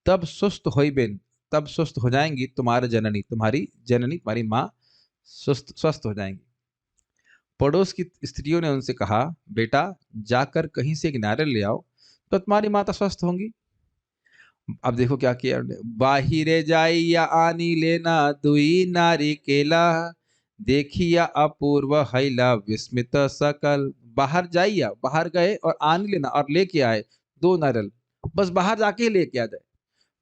A: तब सुस्त होई बेन, तब सुस्त हो जाएंगी तुम्हारे जननी, तुम्हारी जननी तुम्हारी माँ स्वस्थ स्वस्थ हो जाएंगी। पड़ोस की स्त्रियों ने उनसे कहा, बेटा जाकर कहीं से एक नारियल ले आओ तो तुम्हारी माता स्वस्थ होंगी। अब देखो क्या किया उन्होंने, बाहिरे जाई या आनी लेना दुई नारी केला, देखिया अपूर्व हैला विस्मित सकल। बाहर जाइया, बाहर गए और आनी लेना और लेके आए दो नारियल। बस बाहर जाके ही लेके आ जाए।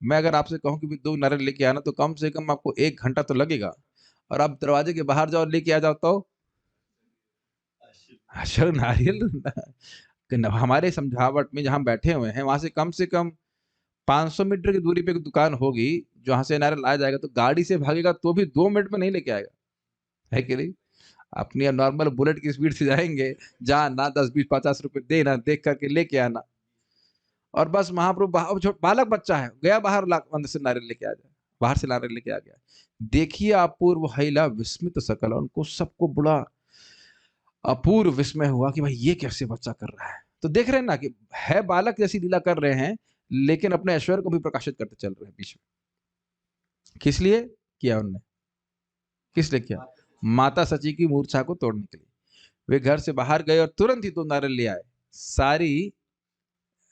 A: मैं अगर आपसे कहूं कि भी दो नारियल लेके आना तो कम से कम आपको 1 घंटा तो लगेगा, और आप दरवाजे के बाहर जाओ लेके आ जाओ तो अशर नारियल हमारे समझावट में जहां बैठे हुए हैं वहां से कम 500 मीटर की दूरी पे एक दुकान होगी जहां से नारियल लाया जाएगा। तो गाड़ी से भागेगा तो भी 2 मिनट में नहीं लेके आएगा, है कि नहीं? अपनी नॉर्मल बुलेट की स्पीड से जाएंगे, जाना 10 20 50 रुपए देना, देख करके लेके आना। और बस महाप्रभु बालक बच्चा है, गया बाहर अंदर से नारियल लेके आ जाए, बाहर से नारियल लेके आ गया। देखिए अपूर्व हैला विस्मित सकल, उनको सबको बड़ा अपूर्व विस्मय हुआ कि भाई ये कैसे बच्चा कर रहा है। तो देख रहे हैं ना कि है बालक जैसी लीला कर रहे हैं, लेकिन अपने ऐश्वर्य को भी प्रकाशित करते चल रहे हैं बीच में। किस लिए किया उन्होंने? किस लिए किया? माता सची की मूर्छा को तोड़ने के लिए। वे घर से बाहर गए और तुरंत ही 2 नारियल ले आए। सारी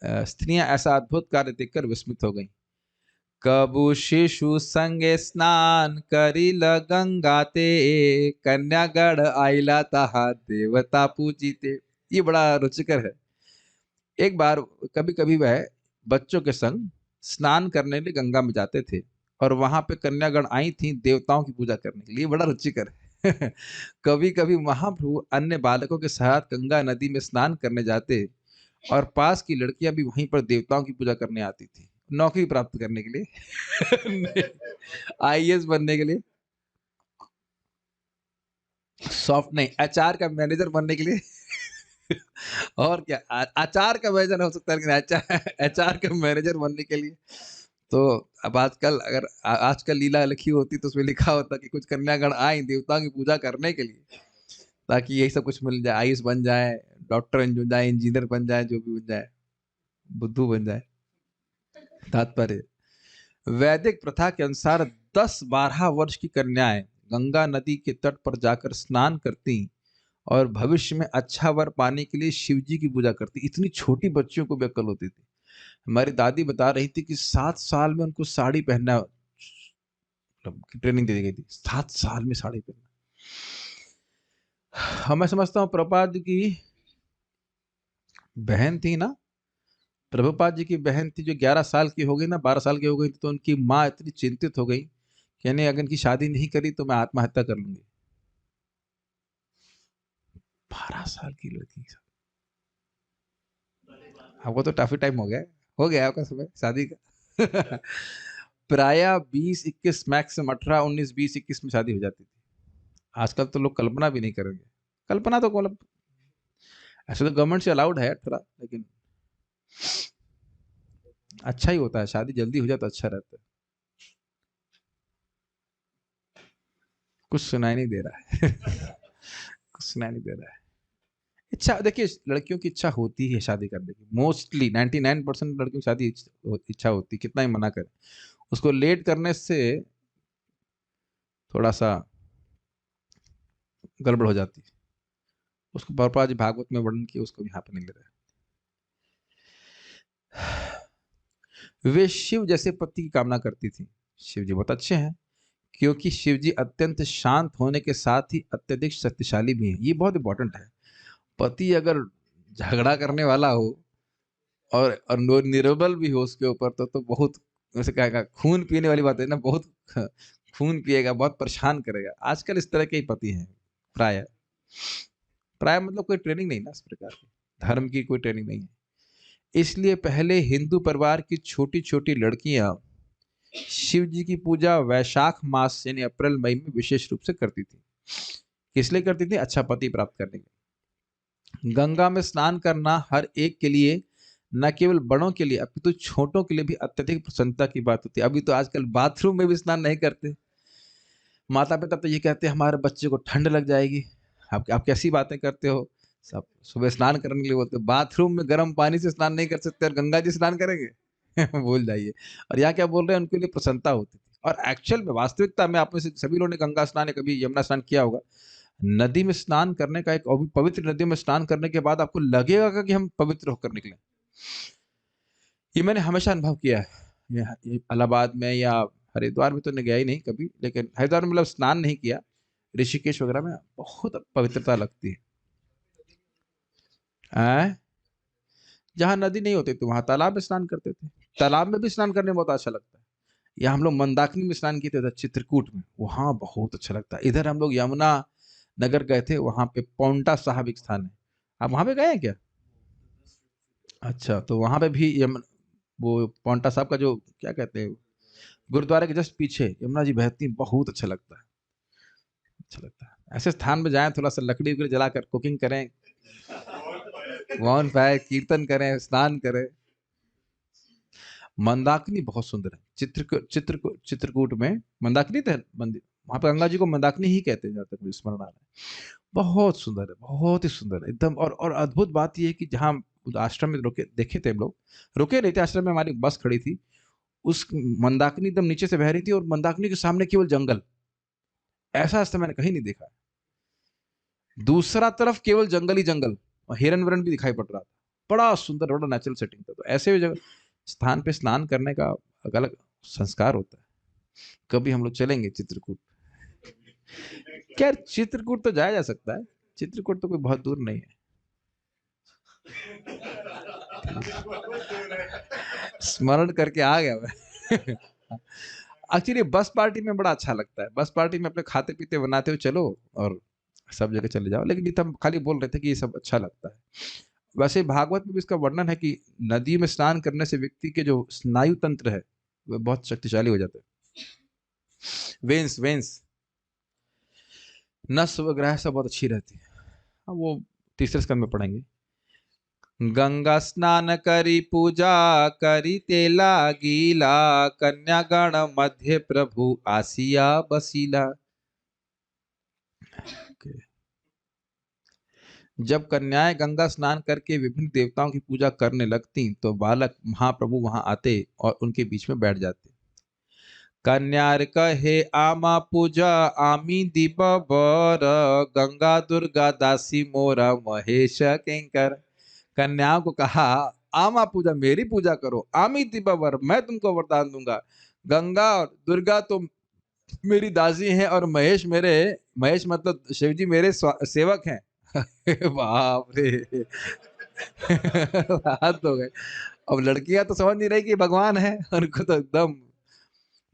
A: स्त्रियां ऐसा अद्भुत कार्य देखकर विस्मित हो गईं। कबु शिशु संगे स्नान करिल गंगाते, कन्यागढ़ आइला तहा देवता पूजिते। ये बड़ा रुचिकर है। एक बार कभी कभी वह बच्चों के संग स्नान करने लिए गंगा में जाते थे, और वहां पे कन्यागण आई थी देवताओं की पूजा करने के लिए। बड़ा रुचिकर है। कभी कभी महाप्रभु अन्य बालकों के साथ गंगा नदी में स्नान करने जाते, और पास की लड़कियां भी वहीं पर देवताओं की पूजा करने आती थी, नौकरी प्राप्त करने के लिए। आईएएस बनने के लिए, सॉफ्ट नहीं, एचआर का मैनेजर बनने के लिए। और क्या, आचार का मैनेजर हो सकता है, लेकिन एचआर का मैनेजर बनने के लिए। तो अब आजकल अगर आजकल लीला लिखी होती तो उसमें लिखा होता कि कुछ कन्यागण आई देवताओं की पूजा करने के लिए, ताकि यही सब कुछ मिल जाए, आईएएस बन जाए, डॉक्टर बन जाए, इंजीनियर बन जाए, जो भी बन जाए, बुद्धू बन जाए। तात्पर्य, वैदिक प्रथा के अनुसार 10-12 वर्ष की कन्याएं गंगा नदी के तट पर जाकर स्नान करती और भविष्य में अच्छा वर पाने के लिए शिव जी की पूजा करती। इतनी छोटी बच्चियों को भी अक्ल होती थी। हमारी दादी बता रही थी कि 7 साल में उनको साड़ी पहनना ट्रेनिंग दे दी गई थी। 7 साल में साड़ी पहनना। मैं समझता हूँ प्रभुपाद जी की बहन थी ना, प्रभुपाद जी की बहन थी, जो 11 साल की हो गई ना, 12 साल की हो गई, तो उनकी माँ इतनी चिंतित हो गई, कहने अगर इनकी शादी नहीं करी तो मैं आत्महत्या कर लूंगी। 12 साल की लड़की। आपको तो काफी टाइम हो गया आपका समय शादी का। प्राय 20-21, मैक्सिमम 18-19, 20-21 में शादी हो जाती थी। आजकल तो लोग कल्पना भी नहीं करेंगे। कल्पना तो मतलब ऐसे तो गवर्नमेंट से अलाउड है 18, लेकिन अच्छा ही होता है, शादी जल्दी हो जाए तो अच्छा रहता है। कुछ सुनाई नहीं दे रहा है। कुछ सुनाई नहीं दे रहा है। इच्छा देखिए, लड़कियों की इच्छा होती है शादी करने की, मोस्टली 99% लड़कियों की शादी इच्छा होती है, कितना ही मना करें। उसको लेट करने से थोड़ा सा गड़बड़ हो जाती है। उसको प्रभुपाद जी भागवत में वर्णन किया, उसको यहाँ पर नहीं ले रहे। वे शिव जैसे पति की कामना करती थी। शिव जी बहुत अच्छे हैं, क्योंकि शिव जी अत्यंत शांत होने के साथ ही अत्यधिक शक्तिशाली भी हैं। ये बहुत इंपॉर्टेंट है। पति अगर झगड़ा करने वाला हो और निर्बल भी हो उसके ऊपर, तो बहुत, वैसे कहेगा खून पीने वाली बात है ना, बहुत खून पिएगा, बहुत परेशान करेगा। आजकल इस तरह के ही पति हैं प्राय। प्राय मतलब कोई ट्रेनिंग नहीं ना इस प्रकार की, धर्म की कोई ट्रेनिंग नहीं है। इसलिए पहले हिंदू परिवार की छोटी छोटी लड़कियां शिव जी की पूजा वैशाख मास यानी अप्रैल मई में विशेष रूप से करती थी। किस लिए करती थी? अच्छा पति प्राप्त करने के। गंगा में स्नान करना हर एक के लिए, न केवल बड़ों के लिए अपितु छोटों के लिए भी अत्यधिक प्रसन्नता की बात होती है। अभी तो आजकल बाथरूम में भी स्नान नहीं करते। माता पिता तो ये कहते हैं हमारे बच्चे को ठंड लग जाएगी। आप कैसी बातें करते हो? सब सुबह स्नान करने के लिए बोलते, बाथरूम में गर्म पानी से स्नान नहीं कर सकते और गंगा जी स्नान करेंगे? भूल जाइए। और यहाँ क्या बोल रहे हैं, उनके लिए प्रसन्नता होती थी। और एक्चुअल में वास्तविकता में आप में से सभी लोगों ने गंगा स्नान या कभी यमुना स्नान किया होगा। नदी में स्नान करने का एक, पवित्र नदी में स्नान करने के बाद आपको लगेगा कि हम पवित्र होकर निकले। ये मैंने हमेशा अनुभव किया है। ये इलाहाबाद में या हरिद्वार में तो नहीं गया ही नहीं कभी, लेकिन हरिद्वार में मतलब स्नान नहीं किया, ऋषिकेश वगैरह में बहुत पवित्रता लगती है। जहाँ नदी नहीं होती तो वहां तालाब में स्नान करते थे। तालाब में भी स्नान करने में बहुत अच्छा लगता है। या हम लोग मंदाकिनी में स्नान किए थे चित्रकूट में, वहां बहुत अच्छा लगता है। इधर हम लोग यमुना नगर गए थे, वहां पे पौंटा साहब एक स्थान है। आप वहां पे गए हैं क्या? अच्छा, तो वहां पे भी वो पौंटा साहब का जो क्या कहते हैं, गुरुद्वारे के जस्ट पीछे यमुना जी बहती हैं, बहुत अच्छा लगता है। अच्छा लगता है ऐसे स्थान में जाएं, थोड़ा सा लकड़ी वकड़ी जलाकर कुकिंग करें, वन फायर कीर्तन करें, स्नान करें। मंदाकिनी बहुत सुंदर है। चित्रकूट में मंदाकिनी तो है मंदिर, वहां पर गंगा जी को मंदाकिनी ही कहते हैं, जहाँ तक मुझे स्मरण आ रहा है। बहुत सुंदर है, बहुत ही सुंदर है एकदम। और अद्भुत बात यह है कि जहाँ आश्रम में रुके, देखे थे हम लोग, रुके नहीं थे आश्रम में, हमारी बस खड़ी थी, उस मंदाकिनी एकदम नीचे से बह रही थी, और मंदाकिनी के सामने केवल जंगल। ऐसा रास्ता मैंने कहीं नहीं देखा। दूसरा तरफ केवल जंगल ही जंगल, और हिरन विरन भी दिखाई पड़ रहा था। बड़ा सुंदर, बड़ा नेचुरल सेटिंग था। तो ऐसे जगह स्थान पे स्नान करने का अलग संस्कार होता है। कभी हम लोग चलेंगे चित्रकूट। खैर चित्रकूट तो जाया जा सकता है, चित्रकूट तो कोई बहुत दूर नहीं है। स्मरण करके आ गया मैं। एक्चुअली बस पार्टी में बड़ा अच्छा लगता है, बस पार्टी में अपने खाते पीते बनाते हुए चलो और सब जगह चले जाओ। लेकिन ये तो हम खाली बोल रहे थे कि ये सब अच्छा लगता है। वैसे भागवत में भी इसका वर्णन है कि नदी में स्नान करने से व्यक्ति के जो स्नायु तंत्र है वह बहुत शक्तिशाली हो जाता है। वेन्स वेन्स नस वगैरह सब बहुत अच्छी रहती है। हाँ, वो तीसरे स्कंद में पढ़ेंगे। गंगा स्नान करी पूजा करी तेला गीला, कन्यागण मध्य प्रभु आसिया बसीला। जब कन्याएं गंगा स्नान करके विभिन्न देवताओं की पूजा करने लगती तो बालक महाप्रभु वहां आते और उनके बीच में बैठ जाते। कन्यार कहे आमा पूजा आमी दीप बर, गंगा दुर्गा दासी मोरा महेश किंकर। कन्याओं को कहा आमा पूजा मेरी पूजा करो, आमी दीपा वर मैं तुमको वरदान दूंगा, गंगा और दुर्गा तो मेरी दासी हैं और महेश मतलब शिव जी मेरे सेवक हैं। बाप रे। हाथ हो गए। अब लड़कियां तो समझ नहीं रही कि भगवान है, उनको तो एकदम।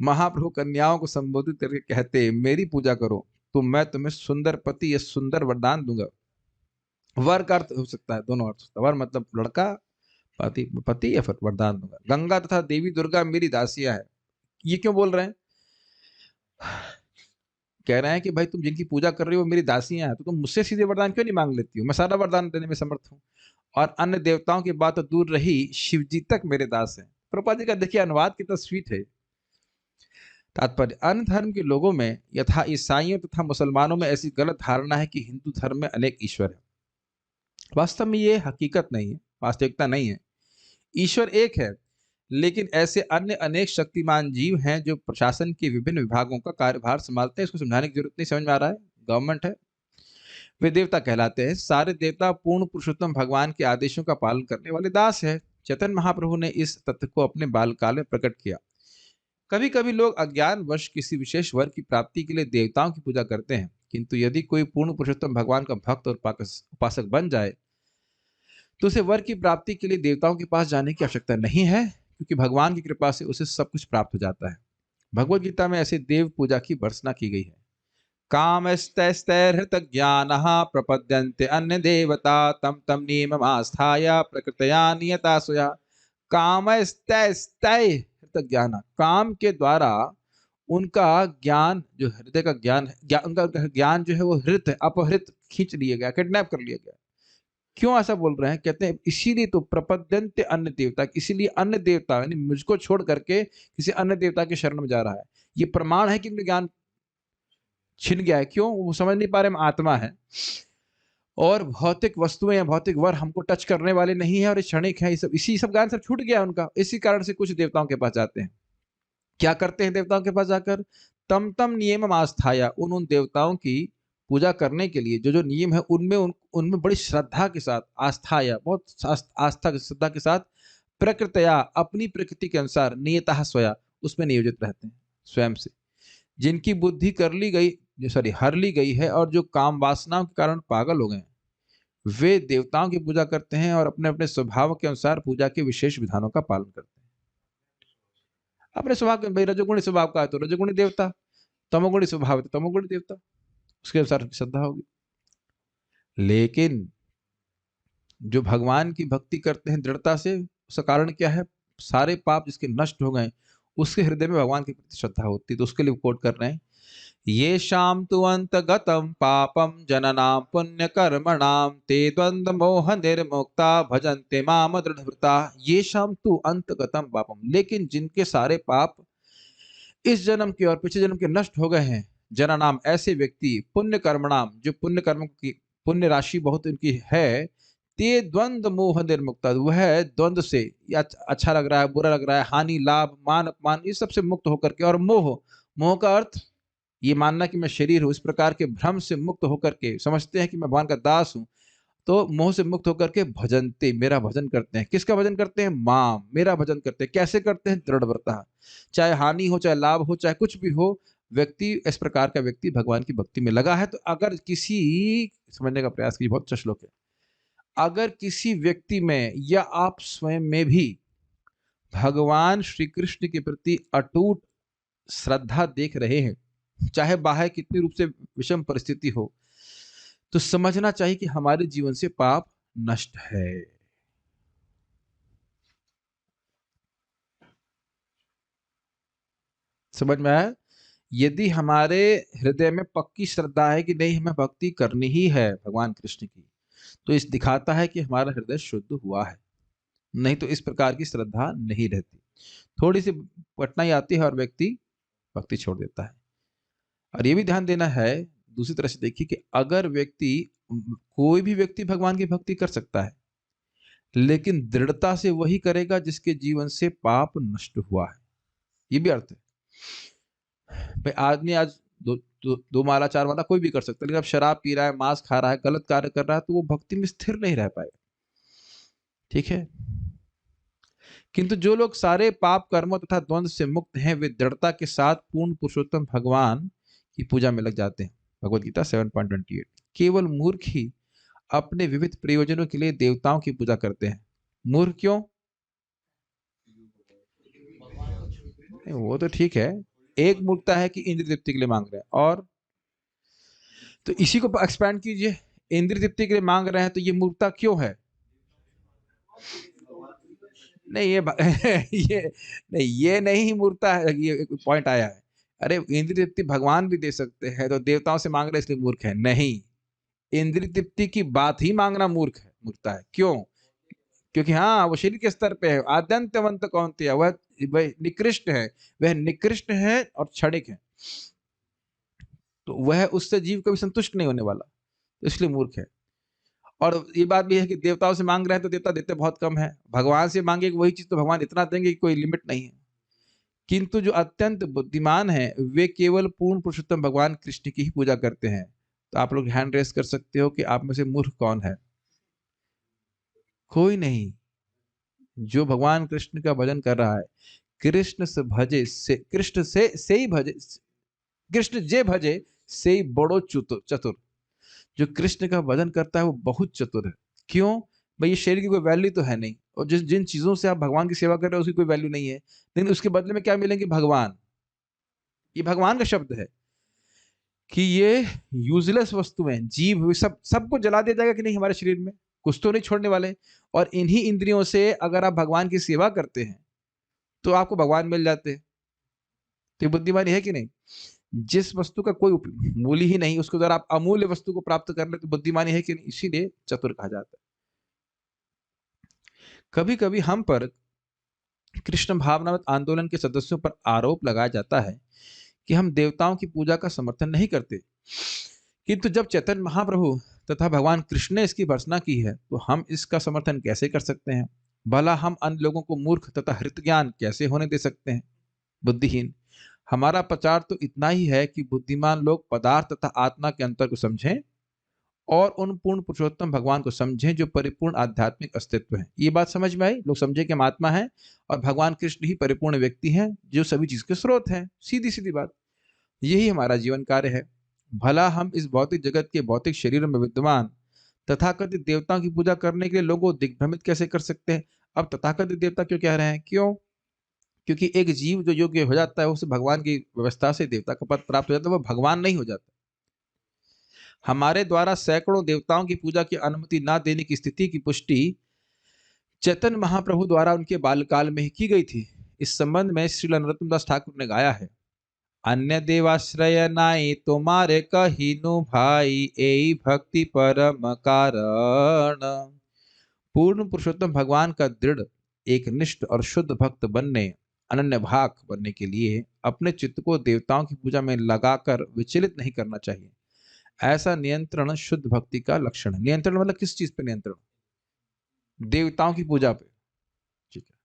A: महाप्रभु कन्याओं को संबोधित करके कहते मेरी पूजा करो तो मैं तुम्हें सुंदर पति या सुंदर वरदान दूंगा। वर का अर्थ हो सकता है, दोनों अर्थ होता है। वर मतलब लड़का, पति पति या फिर वरदान दूंगा। गंगा तथा देवी दुर्गा मेरी दासियां है। ये क्यों बोल रहे हैं? कह रहे हैं कि भाई तुम जिनकी पूजा कर रही हो मेरी दासियां हैं, तो तुम मुझसे सीधे वरदान क्यों नहीं मांग लेती हो? मैं सारा वरदान देने में समर्थ हूँ। और अन्य देवताओं की बात तो दूर रही, शिव जी तक मेरे दास हैं। प्रभुपाद जी का देखिए अनुवाद कितना स्वीट है। तात्पर्य, अन्य धर्म के लोगों में यथा ईसाइयों तथा मुसलमानों में ऐसी गलत धारणा है कि हिंदू धर्म में अनेक ईश्वर है। वास्तव में ये हकीकत नहीं है, वास्तविकता नहीं है। ईश्वर एक है, लेकिन ऐसे अन्य अनेक शक्तिमान जीव हैं जो प्रशासन के विभिन्न विभागों का कार्यभार संभालते हैं। इसको समझाने की जरूरत नहीं, समझ में आ रहा है? गवर्नमेंट है, वे देवता कहलाते हैं। सारे देवता पूर्ण पुरुषोत्तम भगवान के आदेशों का पालन करने वाले दास है। चैतन्य महाप्रभु ने इस तथ्य को अपने बालकाल में प्रकट किया। कभी कभी लोग अज्ञानवश किसी विशेष वर की प्राप्ति के लिए देवताओं की पूजा करते हैं, किंतु यदि कोई पूर्ण पुरुषोत्तम भगवान का भक्त और उपासक बन जाए तो उसे वर की प्राप्ति के लिए देवताओं के पास जाने की आवश्यकता नहीं है, क्योंकि भगवान की कृपा से उसे सब कुछ प्राप्त हो जाता है। भगवद गीता में ऐसे देव पूजा की भर्त्सना की गई है। कामस्तैस्तैर्हृत ज्ञानः प्रपद्यन्ते अन्य देवता तम तम नियममास्थाय प्रकृतया नियता स्वया। कामस्तैस्तैर्हृत ज्ञान, काम के द्वारा उनका ज्ञान, जो हृदय का ज्ञान है, उनका ज्ञान जो है वो हृत अपहृत खींच लिया गया, किडनैप कर लिया गया। क्यों ऐसा बोल रहे हैं? कहते हैं इसीलिए तो प्रपद्यन्ते अन्य देवता, इसीलिए अन्य देवता यानी मुझको छोड़ करके किसी अन्य देवता के शरण में जा रहा है। ये प्रमाण है कि उनका ज्ञान छिन गया है। क्यों? वो समझ नहीं पा रहे हम आत्मा है और भौतिक वस्तुएं या भौतिक वर हमको टच करने वाले नहीं है और ये क्षणिक है। ये सब इसी सब ज्ञान सब छूट गया उनका। इसी कारण से कुछ देवताओं के पास जाते हैं। क्या करते हैं देवताओं के पास जाकर? तम तम नियम आस्थाया, उन देवताओं की पूजा करने के लिए जो जो नियम है उनमें बड़ी श्रद्धा के साथ, आस्थाया बहुत आस्था श्रद्धा के साथ, प्रकृतया अपनी प्रकृति के अनुसार, नियतः स्वया उसमें नियोजित रहते हैं स्वयं से। जिनकी बुद्धि हर ली गई है और जो काम वासनाओं के कारण पागल हो गए, वे देवताओं की पूजा करते हैं और अपने अपने स्वभाव के अनुसार पूजा के विशेष विधानों का पालन करते हैं। अपने स्वभाव के, भाई रजोगुणी स्वभाव का है तो रजोगुणी देवता, तमोगुणी स्वभाव है तो तमोगुणी देवता, उसके अनुसार श्रद्धा होगी। लेकिन जो भगवान की भक्ति करते हैं दृढ़ता से, उसका कारण क्या है? सारे पाप जिसके नष्ट हो गए उसके हृदय में भगवान के प्रति श्रद्धा होती है। तो उसके लिए कोट कर रहे हैं, ये शाम तु अंतगतम पापम जननाम पुण्य कर्मणाम ते द्वंद्व मोह निर्मुक्ता भजन्ते माम दृढ़व्रता। ये शाम तु अंतगतम पापम, लेकिन जिनके सारे पाप इस जन्म के और पिछले जन्म के नष्ट हो गए हैं, जननाम ऐसे व्यक्ति, पुण्य कर्मणाम जो पुण्य कर्म की पुण्य राशि बहुत उनकी है, ते द्वंद्व मोह निर्मुक्ता, वह द्वंद्व से, या अच्छा लग रहा है बुरा लग रहा है, हानि लाभ मान अपमान इस सबसे मुक्त होकर के, और मोह का अर्थ ये मानना कि मैं शरीर हूं, इस प्रकार के भ्रम से मुक्त होकर के समझते हैं कि मैं भगवान का दास हूं, तो मोह से मुक्त होकर के भजनते, मेरा भजन करते हैं। किसका भजन करते हैं? माम, मेरा भजन करते हैं। कैसे करते हैं? दृढ़व्रता। चाहे हानि हो, चाहे लाभ हो, चाहे कुछ भी हो, व्यक्ति इस प्रकार का व्यक्ति भगवान की भक्ति में लगा है। तो अगर किसी, समझने का प्रयास कीजिए, बहुत अच्छा श्लोक है। अगर किसी व्यक्ति में या आप स्वयं में भी भगवान श्री कृष्ण के प्रति अटूट श्रद्धा देख रहे हैं, चाहे बाहर कितनी रूप से विषम परिस्थिति हो, तो समझना चाहिए कि हमारे जीवन से पाप नष्ट है। समझ में आया? यदि हमारे हृदय में पक्की श्रद्धा है कि नहीं, हमें भक्ति करनी ही है भगवान कृष्ण की, तो इस दिखाता है कि हमारा हृदय शुद्ध हुआ है। नहीं तो इस प्रकार की श्रद्धा नहीं रहती। थोड़ी सी कठिनाई आती है और व्यक्ति भक्ति छोड़ देता है। और ये भी ध्यान देना है, दूसरी तरह से देखिए कि अगर व्यक्ति, कोई भी व्यक्ति भगवान की भक्ति कर सकता है, लेकिन दृढ़ता से वही करेगा जिसके जीवन से पाप नष्ट हुआ है। ये भी अर्थ है। भाई आदमी आज दो माला चार माला कोई भी कर सकता है, लेकिन अब शराब पी रहा है, मांस खा रहा है, गलत कार्य कर रहा है, तो वो भक्ति में स्थिर नहीं रह पाएगा। ठीक है। किंतु जो लोग सारे पाप कर्मों तथा द्वंद्व से मुक्त हैं, वे दृढ़ता के साथ पूर्ण पुरुषोत्तम भगवान की पूजा में लग जाते हैं। भगवद गीता 7.28। केवल मूर्ख ही अपने विविध प्रयोजनों के लिए देवताओं की पूजा करते हैं। मूर्ख क्यों? वो तो ठीक है, एक मूर्खता है कि इंद्रिय तृप्ति के लिए मांग रहे हैं, और तो इसी को एक्सपैंड कीजिए। इंद्रिय तृप्ति के लिए मांग रहे हैं, तो ये मूर्खता क्यों है? नहीं ये ये नहीं, ये नहीं मूर्खता है। ये पॉइंट आया है। अरे इंद्रिय तृप्ति भगवान भी दे सकते हैं, तो देवताओं से मांग रहे इसलिए मूर्ख है? नहीं, इंद्रिय तृप्ति की बात ही मांगना मूर्खता है। क्यों? क्योंकि हाँ, वो शरीर के स्तर पे है। आद्यंतवंत कौनते है, वह निकृष्ट है, वह निकृष्ट है और क्षणिक है, तो वह उससे जीव कभी संतुष्ट नहीं होने वाला, तो इसलिए मूर्ख है। और ये बात भी है कि देवताओं से मांग रहे हैं तो देवता देते बहुत कम है, भगवान से मांगे वही चीज तो भगवान इतना देंगे कि कोई लिमिट नहीं है। किंतु जो अत्यंत बुद्धिमान है, वे केवल पूर्ण पुरुषोत्तम भगवान कृष्ण की ही पूजा करते हैं। तो आप लोग हैंड रेस कर सकते हो कि आप में से मूर्ख कौन है? कोई नहीं। जो भगवान कृष्ण का भजन कर रहा है, कृष्ण से भजे से, कृष्ण से ही भजे, कृष्ण जे भजे से ही बड़ो चतुर। जो कृष्ण का भजन करता है वो बहुत चतुर है। क्यों? भाई ये शरीर की कोई वैल्यू तो है नहीं, और जिन चीजों से आप भगवान की सेवा कर रहे हो उसकी कोई वैल्यू नहीं है, लेकिन उसके बदले में क्या मिलेंगे? भगवान। ये भगवान का शब्द है कि ये यूजलेस वस्तुएं, जीव, सबको जला दिया जाएगा कि नहीं हमारे शरीर में, कुछ तो नहीं छोड़ने वाले। और इन्हीं इंद्रियों से अगर आप भगवान की सेवा करते हैं तो आपको भगवान मिल जाते हैं। तो बुद्धिमानी है कि नहीं? जिस वस्तु का कोई मूल्य ही नहीं, उसको अगर आप अमूल्य वस्तु को प्राप्त कर ले तो बुद्धिमानी है कि नहीं? इसीलिए चतुर कहा जाता है। कभी कभी हम पर कृष्ण भावनामत आंदोलन के सदस्यों पर आरोप लगाया जाता है कि हम देवताओं की पूजा का समर्थन नहीं करते। किंतु जब चैतन्य महाप्रभु तथा भगवान कृष्ण ने इसकी भर्त्सना की है, तो हम इसका समर्थन कैसे कर सकते हैं? भला हम अन्य लोगों को मूर्ख तथा हृत ज्ञान कैसे होने दे सकते हैं? बुद्धिहीन। हमारा प्रचार तो इतना ही है कि बुद्धिमान लोग पदार्थ तथा आत्मा के अंतर को समझें और उन पूर्ण पुरुषोत्तम भगवान को समझें जो परिपूर्ण आध्यात्मिक अस्तित्व है। ये बात समझ में आई? लोग समझे कि हम आत्मा है और भगवान कृष्ण ही परिपूर्ण व्यक्ति हैं जो सभी चीज के स्रोत हैं। सीधी सीधी बात। यही हमारा जीवन कार्य है। भला हम इस भौतिक जगत के भौतिक शरीरों में विद्यमान तथाकथित देवताओं की पूजा करने के लिए लोगों को दिग्भ्रमित कैसे कर सकते हैं? अब तथाकथित देवता क्यों कह रहे हैं? क्यों? क्योंकि एक जीव जो योग्य हो जाता है, उसे भगवान की व्यवस्था से देवता का पद प्राप्त हो जाता है, वो भगवान नहीं हो जाता। हमारे द्वारा सैकड़ों देवताओं की पूजा की अनुमति न देने की स्थिति की पुष्टि चैतन्य महाप्रभु द्वारा उनके बालकाल में ही की गई थी। इस संबंध में श्री नरोत्तम दास ठाकुर ने गाया है, अन्य देवाश्रय नाई तुम्हारे कहीनु भाई, एई भक्ति परम कारण। पूर्ण पुरुषोत्तम भगवान का दृढ़ एक निष्ठ और शुद्ध भक्त बनने, अनन्य भाग बनने के लिए अपने चित्त को देवताओं की पूजा में लगाकर विचलित नहीं करना चाहिए। ऐसा नियंत्रण शुद्ध भक्ति का लक्षण है। नियंत्रण मतलब किस चीज पे नियंत्रण? देवताओं की पूजा पे। ठीक है,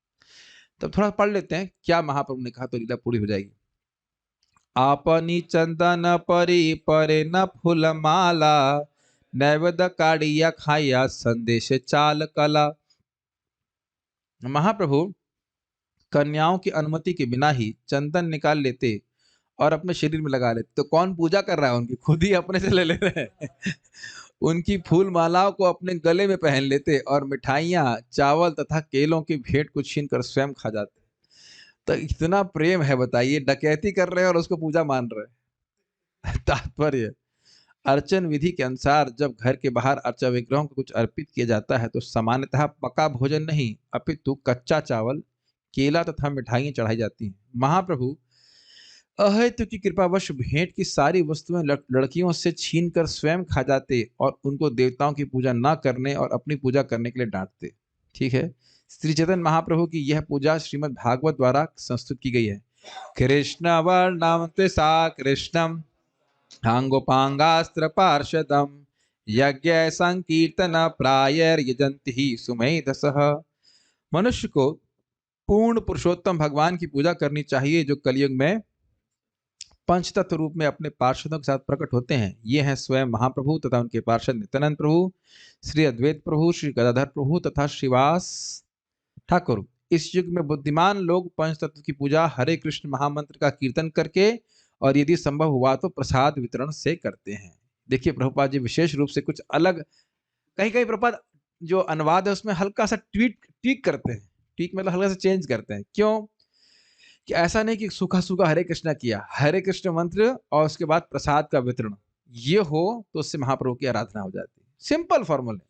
A: तब थोड़ा पढ़ लेते हैं क्या महाप्रभु ने कहा, तो लीला पूरी हो जाएगी। आपनी चंदन परी परे न फूल माला, नैवेद्य काढ़िया खाइया संदेश चाल कला। महाप्रभु कन्याओं की अनुमति के बिना ही चंदन निकाल लेते और अपने शरीर में लगा लेते। तो कौन पूजा कर रहा है उनकी? खुद ही अपने से ले ले रहे हैं। उनकी फूल मालाओं को अपने गले में पहन लेते और मिठाइयाँ, चावल तथा केलों की भेंट को छीन कर स्वयं खा जाते। तो इतना प्रेम है, बताइए, डकैती कर रहे हैं और उसको पूजा मान रहे हैं। तात्पर्य, अर्चन विधि के अनुसार जब घर के बाहर अर्चा विग्रहों को कुछ अर्पित किया जाता है तो सामान्यतः पका भोजन नहीं अपितु कच्चा चावल, केला तथा मिठाइयां चढ़ाई जाती हैं। महाप्रभु अहेतु की कृपावश भेंट की सारी वस्तुएं लड़कियों से छीनकर स्वयं खा जाते और उनको देवताओं की पूजा न करने और अपनी पूजा करने के लिए डांटते। ठीक है, श्री चैतन्य महाप्रभु की यह पूजा श्रीमद् भागवत द्वारा संस्तुत की गई है। कृष्ण वर्णम त्रिसा कृष्णम अंगोपांगास्त्र पार्षदम यज्ञ संकीर्तन प्रायर यजंति ही सुमेधसः। मनुष्य को पूर्ण पुरुषोत्तम भगवान की पूजा करनी चाहिए जो कलयुग में पंचतत्व रूप में अपने पार्षदों के साथ प्रकट होते हैं। ये हैं स्वयं महाप्रभु तथा उनके पार्षद नित्यानंद प्रभु, श्री अद्वैत प्रभु, श्री गदाधर प्रभु तथा श्रीवास ठाकुर। इस युग में बुद्धिमान लोग पंचतत्व की पूजा हरे कृष्ण महामंत्र का कीर्तन करके और यदि संभव हुआ तो प्रसाद वितरण से करते हैं। देखिए प्रभुपाद जी विशेष रूप से कुछ अलग, कहीं कहीं प्रभुपाद जो अनुवाद है उसमें हल्का सा ट्वीक करते हैं। ट्वीक मतलब हल्का सा चेंज करते हैं। क्यों? कि ऐसा नहीं कि सूखा सूखा हरे कृष्णा किया, हरे कृष्ण मंत्र और उसके बाद प्रसाद का वितरण, ये हो तो उससे महाप्रभु की आराधना हो जाती है। Simple formula.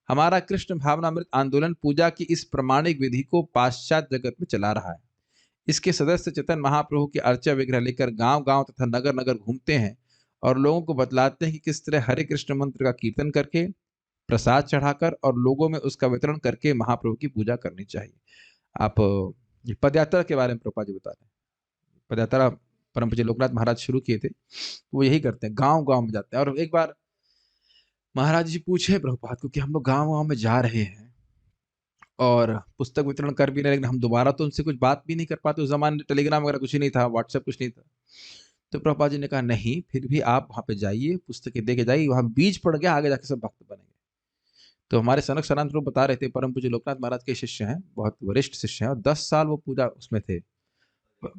A: हमारा कृष्ण भावनामृत आंदोलन पूजा की इस प्रमाणिक विधि को पाश्चात्य जगत में चला रहा है। इसके सदस्य चेतन महाप्रभु के अर्चा विग्रह लेकर गांव गांव तथा नगर नगर घूमते हैं और लोगों को बतलाते हैं कि किस तरह हरे कृष्ण मंत्र का कीर्तन करके, प्रसाद चढ़ाकर और लोगों में उसका वितरण करके महाप्रभु की पूजा करनी चाहिए। आप पदयात्रा के बारे में प्रभुपाद जी बता रहे हैं। पदयात्रा परम पूज्य लोकनाथ महाराज शुरू किए थे, वो यही करते हैं, गांव गांव में जाते हैं। और एक बार महाराज जी पूछे प्रभुपाद को कि हम लोग गांव गांव में जा रहे हैं और पुस्तक वितरण कर भी रहे, लेकिन हम दोबारा तो उनसे कुछ बात भी नहीं कर पाते। उस जमाने में टेलीग्राम वगैरह कुछ ही नहीं था, व्हाट्सएप कुछ नहीं था। तो प्रभुपाद जी ने कहा नहीं, फिर भी आप वहां पे जाइए, पुस्तकें दे के जाइए, वहां बीज पड़ गया, आगे जाके सब भक्त बनेंगे। तो हमारे सनक सनातन प्रभु बता रहे थे, परम पूज्य लोकनाथ महाराज के शिष्य हैं, बहुत वरिष्ठ शिष्य हैं और 10 साल वो पूजा उसमें थे,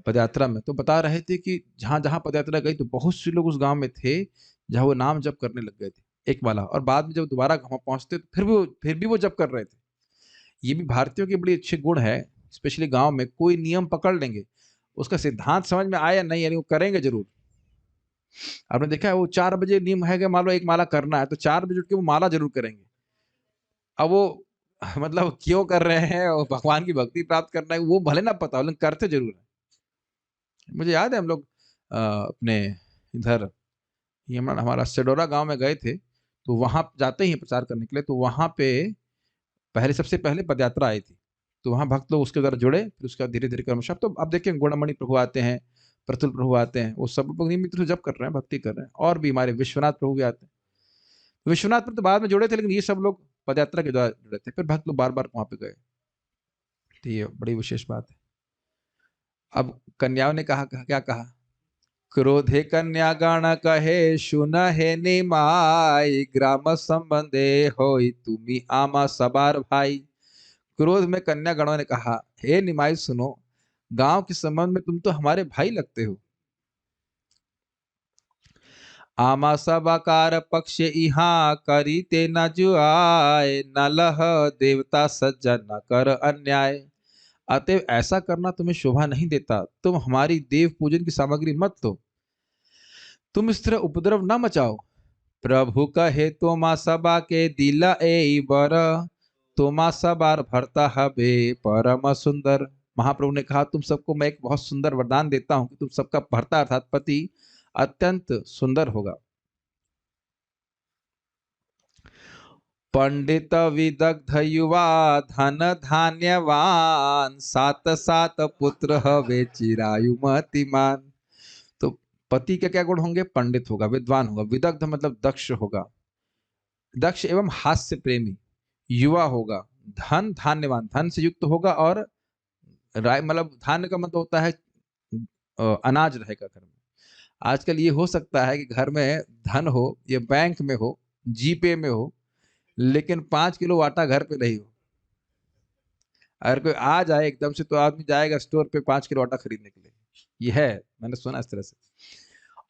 A: पदयात्रा में। तो बता रहे थे कि जहां जहां पदयात्रा गई तो बहुत से लोग उस गांव में थे जहां वो नाम जप करने लग गए थे एक वाला, और बाद में जब दोबारा वहां पहुंचते तो फिर भी वो जप कर रहे थे। ये भी भारतीयों के बड़ी अच्छे गुण है। स्पेशली गांव में कोई नियम पकड़ लेंगे, उसका सिद्धांत समझ में आया नहीं, यानी वो करेंगे जरूर। आपने देखा है वो 4 बजे नियम है कि मान लो एक माला करना है तो 4 बजे उठ के वो माला जरूर करेंगे। अब वो मतलब क्यों कर रहे हैं, और भगवान की भक्ति प्राप्त करना है वो भले ना पता हो, लेकिन करते जरूर है। मुझे याद है हम लोग अपने इधर ये हमारा सेडोरा गांव में गए थे, तो वहां जाते ही प्रचार करने के लिए, तो वहां पे सबसे पहले पदयात्रा आई थी। तो वहां भक्त लोग उसके द्वारा जुड़े, फिर उसका धीरे धीरे क्रमशः। तो अब देखिए गुणमणि प्रभु आते हैं, प्रतुल प्रभु आते हैं, वो सब लोग नियमित रूप से जप कर रहे हैं, भक्ति कर रहे हैं। और भी हमारे विश्वनाथ प्रभु भी आते हैं। विश्वनाथ प्रभु तो बाद में जुड़े थे, लेकिन ये सब लोग पदयात्रा के द्वारा जुड़े थे, फिर भक्त लोग बार बार वहां पे गए। तो ये बड़ी विशेष बात है। अब कन्याओं ने कहा, क्या कहा? क्रोधे कन्या गण कहे सुनहे निमाई, ग्राम संबंधे होई तुमी आमा सबार भाई। क्रोध में कन्या गणों ने कहा, हे निमाई सुनो, गांव के संबंध में तुम तो हमारे भाई लगते हो। आमा सबाकार पक्ष इहा करी ते न जुआए, न लह देवता सज्जन न कर अन्याय। अतएव ऐसा करना तुम्हें शोभा नहीं देता, तुम हमारी देव पूजन की सामग्री मत दो, तुम इस तरह उपद्रव न मचाओ। प्रभु कहे तो माँ सबा के दिला ए बर, तो माँ सबार भरता हबे परम सुंदर। महाप्रभु ने कहा, तुम सबको मैं एक बहुत सुंदर वरदान देता हूं कि तुम सबका भरता अर्थात पति अत्यंत सुंदर होगा। पंडित विदग्ध युवा धन धान्यवान, सात सात पुत्र हवे चिरायु मतिमान। तो पति के क्या गुण होंगे? पंडित होगा, विद्वान होगा, विदग्ध मतलब दक्ष होगा, दक्ष एवं हास्य प्रेमी, युवा होगा, धन धान्यवान, धन से युक्त होगा, और राय मतलब धान्य का मतलब होता है अनाज रहेगा घर में। आजकल ये हो सकता है कि घर में धन हो, ये बैंक में हो, जीपे में हो, लेकिन 5 किलो आटा घर पे नहीं हो। अगर कोई आ जाए एकदम से तो आदमी जाएगा स्टोर पे 5 किलो आटा खरीदने के लिए। ये है, मैंने सुना इस तरह से।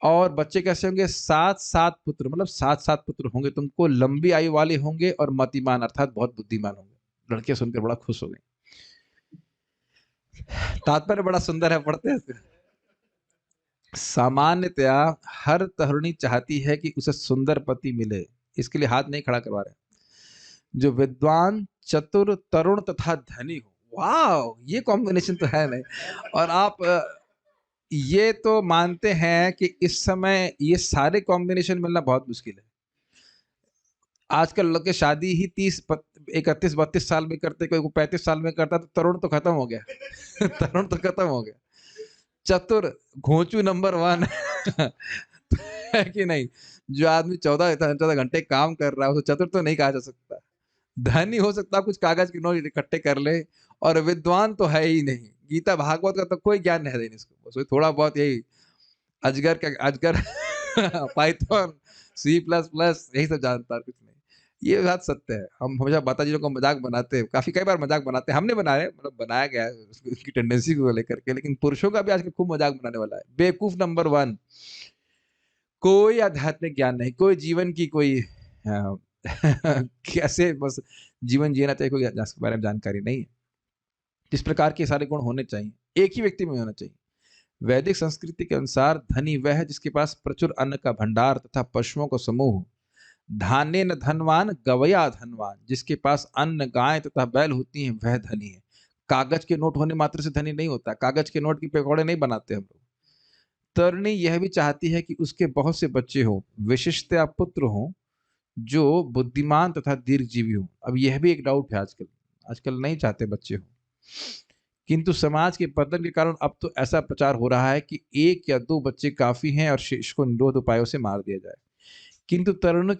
A: और बच्चे कैसे होंगे? 7-7 पुत्र, मतलब 7-7 पुत्र होंगे तुमको, लंबी आयु वाले होंगे और मतिमान अर्थात बहुत बुद्धिमान होंगे। लड़के सुनकर बड़ा खुश हो गए। तात्पर्य बड़ा सुंदर है, पढ़ते हैं। सामान्यतया हर तरुणी चाहती है कि उसे सुंदर पति मिले, इसके लिए हाथ नहीं खड़ा करवा रहे, जो विद्वान, चतुर, तरुण तथा धनी हो। वाह, ये कॉम्बिनेशन तो है नहीं। और आप ये तो मानते हैं कि इस समय ये सारे कॉम्बिनेशन मिलना बहुत मुश्किल है। आजकल लोग के शादी ही 31-32 साल में करते, कोई 35 साल में करता, तो तरुण तो खत्म हो गया। तरुण तो खत्म हो गया। चतुर, घोंचू नंबर 1 है कि नहीं? जो आदमी 14 घंटे काम कर रहा है उसे चतुर तो नहीं कहा जा सकता। धनी हो सकता, कुछ कागज के नोट इकट्ठे कर ले, और विद्वान तो है ही नहीं। गीता भागवत का तो कोई ज्ञान है नहीं इसको, बस थोड़ा बहुत यही अजगर पाइथन, C++ यही सब जानता है, कुछ नहीं। ये बात सत्य है। हम हमेशा माता जी को मजाक बनाते हैं, काफी कई बार मजाक बनाते हैं, हमने बनाया, मतलब बनाया गया है उसकी टेंडेंसी को लेकर के। लेकिन पुरुषों का भी आजकल खूब मजाक बनाने वाला है। बेवकूफ नंबर 1, कोई आध्यात्मिक ज्ञान नहीं, कोई जीवन की कोई कैसे बस जीवन जीना चाहिए, कोई इसके बारे में जानकारी नहीं है। इस प्रकार के सारे गुण होने चाहिए, एक ही व्यक्ति में होना चाहिए। वैदिक संस्कृति के अनुसार धनी वह है जिसके पास प्रचुर अन्न का भंडार तथा पशुओं का समूह। धान्य न धनवान, गवया धनवान। जिसके पास अन्न, गाय तथा बैल होती हैं वह धनी है। कागज के नोट होने मात्र से धनी नहीं होता। कागज के नोट की पकौड़े नहीं बनाते हम लोग। तरुणी यह भी चाहती है कि उसके बहुत से बच्चे हों, विशिष्टतया पुत्र हों, जो बुद्धिमान तथा दीर्घजीवी हो। अब यह भी एक डाउट है, आजकल आजकल नहीं चाहते बच्चे हो, किंतु समाज के पतन के कारण अब तो ऐसा प्रचार हो रहा है कि 1 या 2 बच्चे काफी हैं और शेष को निरोध उपायों से मार दिया जाए। किंतु तरुणी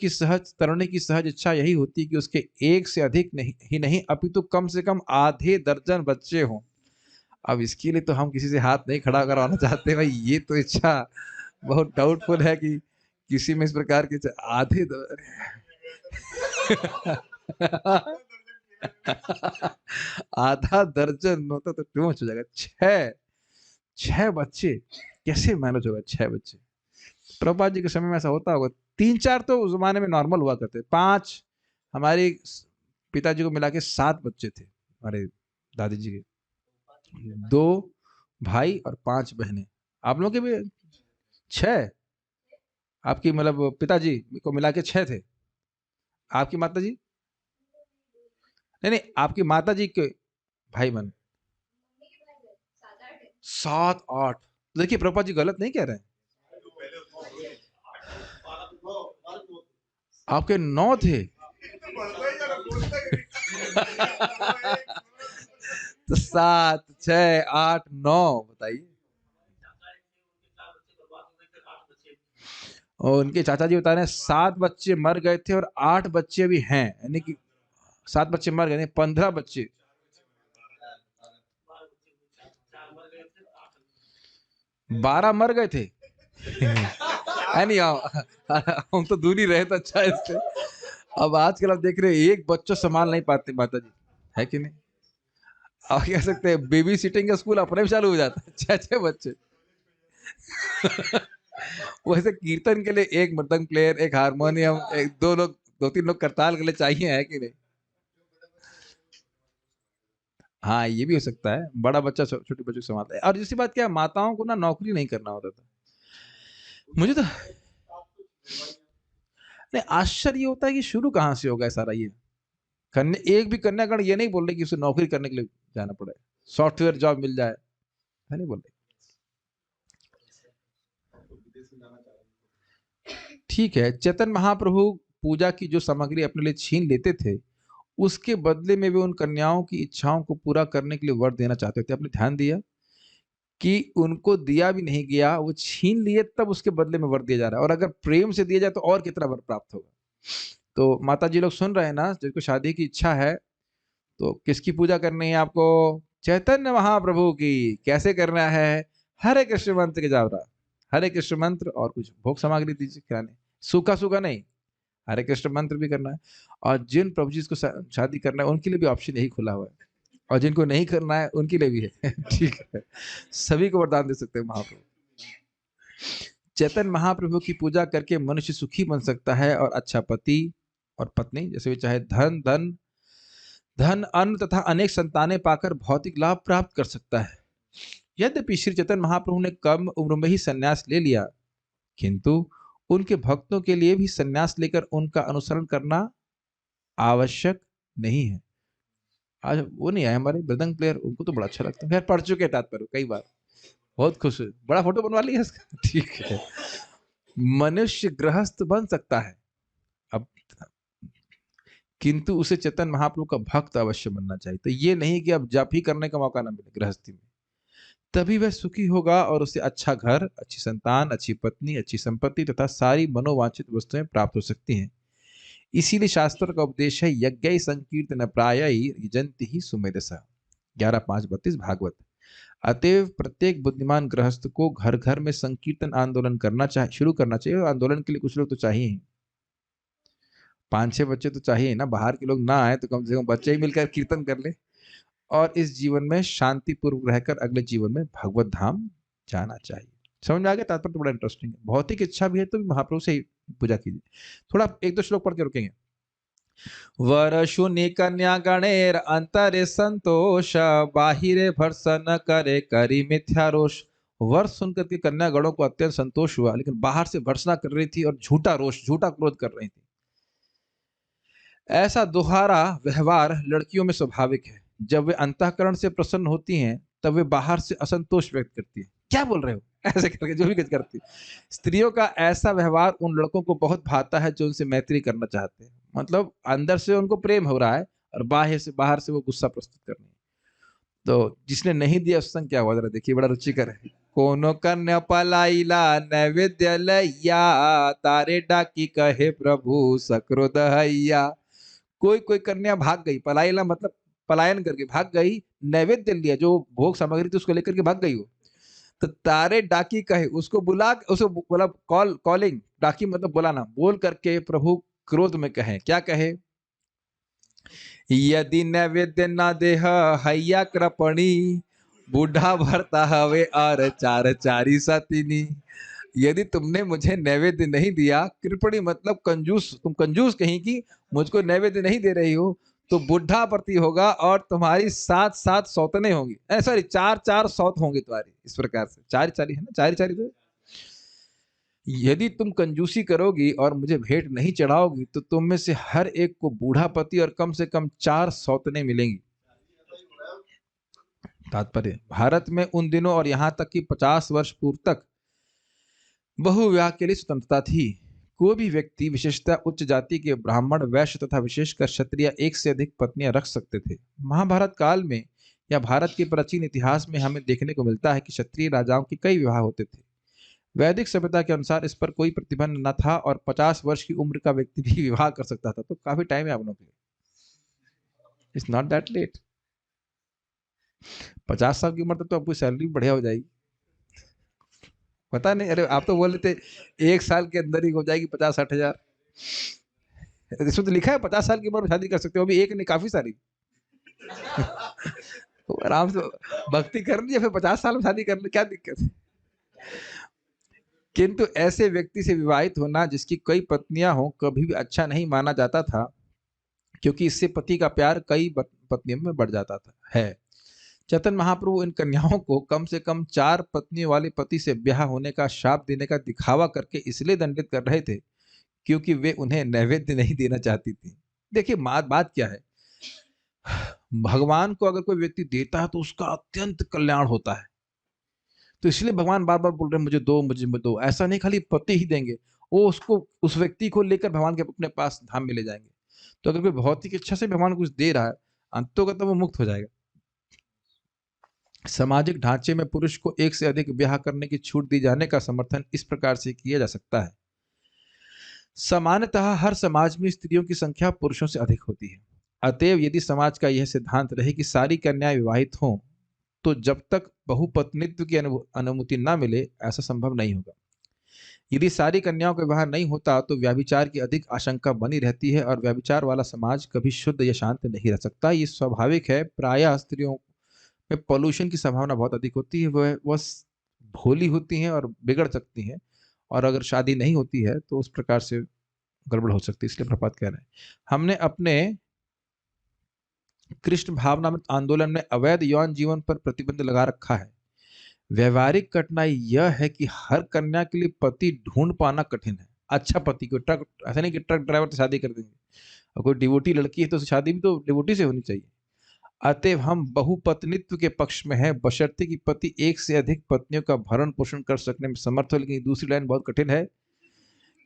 A: की सहज इच्छा यही होती है कि उसके एक से अधिक नहीं अपितु कम से कम आधे दर्जन बच्चे हों। अब इसके लिए तो हम किसी से हाथ नहीं खड़ा करवाना चाहते भाई, ये तो इच्छा बहुत डाउटफुल है कि किसी में इस प्रकार की आधे आधा दर्जन होता तो टू मच हो जाएगा। 6 बच्चे कैसे मैनेज होगा? 6 बच्चे प्रभुपाद जी के समय में ऐसा होता होगा। 3-4 तो उस जमाने में नॉर्मल हुआ करते, 5 हमारे पिताजी को मिला के 7 बच्चे थे हमारे दादी जी के, 2 भाई और 5 बहनें। आप लोगों के भी 6? आपकी मतलब पिताजी को मिला के 6 थे। आपकी माता जी? नहीं नहीं, आपकी माता जी के भाई बहन 7-8। देखिए प्रभुपाद जी गलत नहीं कह रहे हैं। आपके 9 थे। तो 7, 6, 8, 9 बताइए। और उनके चाचा जी बता रहे हैं 7 बच्चे मर गए थे और 8 बच्चे अभी हैं, यानी कि 7 बच्चे मर गए, 15 बच्चे। 12 मर गए थे। है नहीं, हम तो दूर ही रहे तो अच्छा है इससे। अब आजकल आप देख रहे हैं एक बच्चा संभाल नहीं पाते माता जी, है कि नहीं? आप कह सकते हैं बेबी सिटिंग का स्कूल अपने भी चालू हो जाता है, 6 बच्चे। वैसे कीर्तन के लिए एक मृदंग प्लेयर, एक हारमोनियम, एक 2-3 लोग करताल के लिए चाहिए, है कि नहीं? हाँ, ये भी हो सकता है, बड़ा बच्चा छोटे बच्चों को संभालता है। और दूसरी बात क्या है, माताओं को ना नौकरी नहीं करना होता था। मुझे तो नहीं, आश्चर्य होता है कि शुरू कहाँ से होगा सारा ये। एक भी कन्यागण ये नहीं बोल रहे कि उसे नौकरी करने के लिए जाना पड़े, सॉफ्टवेयर जॉब मिल जाए, है नहीं बोल रहे। ठीक है, चैतन्य महाप्रभु पूजा की जो सामग्री अपने लिए छीन लेते थे, उसके बदले में वे उन कन्याओं की इच्छाओं को पूरा करने के लिए वर देना चाहते थे। आपने ध्यान दिया कि उनको दिया भी नहीं गया, वो छीन लिए, तब उसके बदले में वर दिया जा रहा है। और अगर प्रेम से दिया जाए तो और कितना वर प्राप्त होगा। तो माता जी लोग सुन रहे हैं ना, जिनको शादी की इच्छा है, तो किसकी पूजा करनी है आपको? चैतन्य महाप्रभु की। कैसे करना है? हरे कृष्ण मंत्र के जावरा, हरे कृष्ण मंत्र और कुछ भोग सामग्री दीजिए खिलाने, सूखा सूखा नहीं, हरे कृष्ण मंत्र भी करना है, और जिन प्रभु जी को शादी करना है उनके लिए भी ऑप्शन यही खुला हुआ है, और जिनको नहीं करना है उनके लिए भी है। ठीक है, सभी को वरदान दे सकते हैं महाप्रभु। चैतन्य महाप्रभु की पूजा करके मनुष्य सुखी बन सकता है और अच्छा पति और पत्नी जैसे भी चाहे धन धन धन अन्न तथा अनेक संतानें पाकर भौतिक लाभ प्राप्त कर सकता है। यद्यपि श्री चैतन्य महाप्रभु ने कम उम्र में ही संन्यास ले लिया, किंतु उनके भक्तों के लिए भी संन्यास लेकर उनका अनुसरण करना आवश्यक नहीं है। आज वो नहीं आए हमारे मृदंग प्लेयर, उनको तो बड़ा अच्छा लगता है, खैर पढ़ चुके हैं तात्पर्य कई बार, बहुत खुश है, बड़ा फोटो बनवा लिया इसका। ठीक है, मनुष्य गृहस्थ बन सकता है अब, किंतु उसे चेतन महाप्रभु का भक्त अवश्य बनना चाहिए। तो ये नहीं कि अब जप ही करने का मौका ना मिले गृहस्थी में, तभी वह सुखी होगा और उसे अच्छा घर, अच्छी संतान, अच्छी पत्नी, अच्छी संपत्ति तथा सारी मनोवांछित वस्तुएं प्राप्त हो सकती हैं। इसीलिए शास्त्र का उपदेश है, यज्ञ संकीर्तन प्राय यजंति ही सुमेधसा, 11:5-32 भागवत। अतएव प्रत्येक बुद्धिमान गृहस्थ को घर घर में संकीर्तन आंदोलन शुरू करना चाहिए। आंदोलन के लिए कुछ लोग तो चाहिए, 5-6 बच्चे तो चाहिए ना, बाहर के लोग ना आए तो कम से कम बच्चे ही मिलकर कीर्तन कर ले, और इस जीवन में शांति पूर्वक रहकर अगले जीवन में भगवत धाम जाना चाहिए। समझ में आ गया तात्पर्य? तो बड़ा इंटरेस्टिंग है। भौतिक इच्छा भी है तो महाप्रभु से ही पूजा कीजिए। थोड़ा एक दो श्लोक पढ़ के रुकेंगे। वर शून्य कन्या गणेर अंतरे संतोष, बाहिरे भर्सन करे करी मिथ्या रोष। वर सुनकर के कन्या गणों को अत्यंत संतोष हुआ, लेकिन बाहर से भर्सना कर रही थी और झूठा रोष, झूठा क्रोध कर रही थी। ऐसा दोहरा व्यवहार लड़कियों में स्वाभाविक है। जब वे अंतःकरण से प्रसन्न होती हैं तब वे बाहर से असंतोष व्यक्त करती है। क्या बोल रहे हो, ऐसे करके जो भी कुछ करती। स्त्रियों का ऐसा व्यवहार उन लड़कों को बहुत भाता है जो उनसे मैत्री करना चाहते हैं। मतलब अंदर से उनको प्रेम हो रहा है और बाहर से वो गुस्सा प्रस्तुत कर रही है। तो जिसने नहीं दिया उस संग क्या हुआ, जरा देखिए, बड़ा रुचिकर है। कोनो कन्या पलाइला नैवेद्य लैया, तारे डाकी कहे प्रभु सक्रोध हैया। कोई कोई कन्या भाग गई, पलायना मतलब पलायन करके भाग गई, नैवेद्य लिया जो भोग सामग्री थी उसको लेकर के भाग गई वो। तो तारे डाकी कहे, उसको बुला, उसको बोला, कॉलिंग, डाकी मतलब बुलाना, बोल करके प्रभु क्रोध में कहे, क्या कहे, यदि नैवेद्य ना देह हैया कृपणी, बूढ़ा भरता हवे और चार चारी सतीनी। यदि तुमने मुझे नैवेद्य नहीं दिया, कृपणी मतलब कंजूस, तुम कंजूस कहीं की, मुझको नैवेद्य नहीं दे रही हो, तो बुढ़ा प्रति होगा और तुम्हारी 7-7 सौतने होंगी, सॉरी 4-4 सौत होंगे तुम्हारी। इस प्रकार से 4-4 है ना, 4-4 तो। यदि तुम कंजूसी करोगी और मुझे भेंट नहीं चढ़ाओगी तो तुम में से हर एक को बूढ़ा पति और कम से कम 4 सौतने मिलेंगी। तात्पर्य, भारत में उन दिनों और यहाँ तक कि 50 वर्ष पूर्व तक बहुविवाह के लिए स्वतंत्रता थी। कोई भी व्यक्ति, विशेषतः उच्च जाति के ब्राह्मण, वैश्य तथा विशेषकर क्षत्रिय, एक से अधिक पत्नियां रख सकते थे। महाभारत काल में या भारत के प्राचीन इतिहास में हमें देखने को मिलता है कि क्षत्रिय राजाओं के कई विवाह होते थे। वैदिक सभ्यता के अनुसार इस पर कोई प्रतिबंध न था और 50 वर्ष की उम्र का व्यक्ति भी विवाह कर सकता था। तो काफी टाइम है आप लोगों के लिए, इट्स नॉट दैट लेट। 50 साल की उम्र तक तो आपकी सैलरी बढ़िया हो जाएगी। पता नहीं, अरे आप तो बोल रहे थे 1 साल के अंदर ही हो जाएगी 50-60 हजार। इसमें तो लिखा है 50 साल की उम्र में शादी कर सकते हो, अभी एक नहीं काफी सारी। तो आराम से भक्ति कर ली, फिर 50 साल में शादी कर ली, क्या दिक्कत है। किंतु ऐसे व्यक्ति से विवाहित होना जिसकी कई पत्नियां हो कभी भी अच्छा नहीं माना जाता था, क्योंकि इससे पति का प्यार कई पत्नियों में बढ़ जाता था है। चैतन्य महाप्रभु इन कन्याओं को कम से कम 4 पत्नियों वाले पति से ब्याह होने का शाप देने का दिखावा करके इसलिए दंडित कर रहे थे क्योंकि वे उन्हें नैवेद्य नहीं देना चाहती थी। देखिए बात क्या है, भगवान को अगर कोई व्यक्ति देता है तो उसका अत्यंत कल्याण होता है। तो इसलिए भगवान बार बार बोल रहे हैं मुझे दो, मुझे दो। ऐसा नहीं खाली पति ही देंगे, वो उसको, उस व्यक्ति को लेकर भगवान के अपने पास धाम में ले जाएंगे। तो अगर कोई भौतिक इच्छा से भगवान कुछ दे रहा है, अंततः वो मुक्त हो जाएगा। सामाजिक ढांचे में पुरुष को एक से अधिक ब्याह करने की छूट दी जाने का समर्थन इस प्रकार से किया जा सकता है। सामान्यतः हर समाज में स्त्रियों की संख्या पुरुषों से अधिक होती है। अतएव यदि समाज का यह सिद्धांत रहे कि सारी कन्याएं विवाहित हों, तो जब तक बहुपत्नित्व की अनुमति न मिले ऐसा संभव नहीं होगा। यदि सारी कन्याओं का विवाह नहीं होता तो व्यभिचार की अधिक आशंका बनी रहती है और व्यभिचार वाला समाज कभी शुद्ध या शांत नहीं रह सकता। ये स्वाभाविक है। प्रायः स्त्रियों में पॉल्यूशन की संभावना बहुत अधिक होती है। वह भोली होती हैं और बिगड़ सकती हैं, और अगर शादी नहीं होती है तो उस प्रकार से गड़बड़ हो सकती है। इसलिए प्रभात कह रहे हैं, हमने अपने कृष्ण भावनामृत आंदोलन में अवैध यौन जीवन पर प्रतिबंध लगा रखा है। व्यवहारिक कठिनाई यह है कि हर कन्या के लिए पति ढूंढ पाना कठिन है। अच्छा पति को, ट्रक ऐसा नहीं कि ट्रक ड्राइवर से शादी कर देंगे, और कोई डिवोटी लड़की है तो शादी भी तो डिवोटी से होनी चाहिए। अतएव हम बहुपत्नित्व के पक्ष में हैं, बशर्ते कि पति एक से अधिक पत्नियों का भरण पोषण कर सकने में समर्थ हो। लेकिन दूसरी लाइन बहुत कठिन है,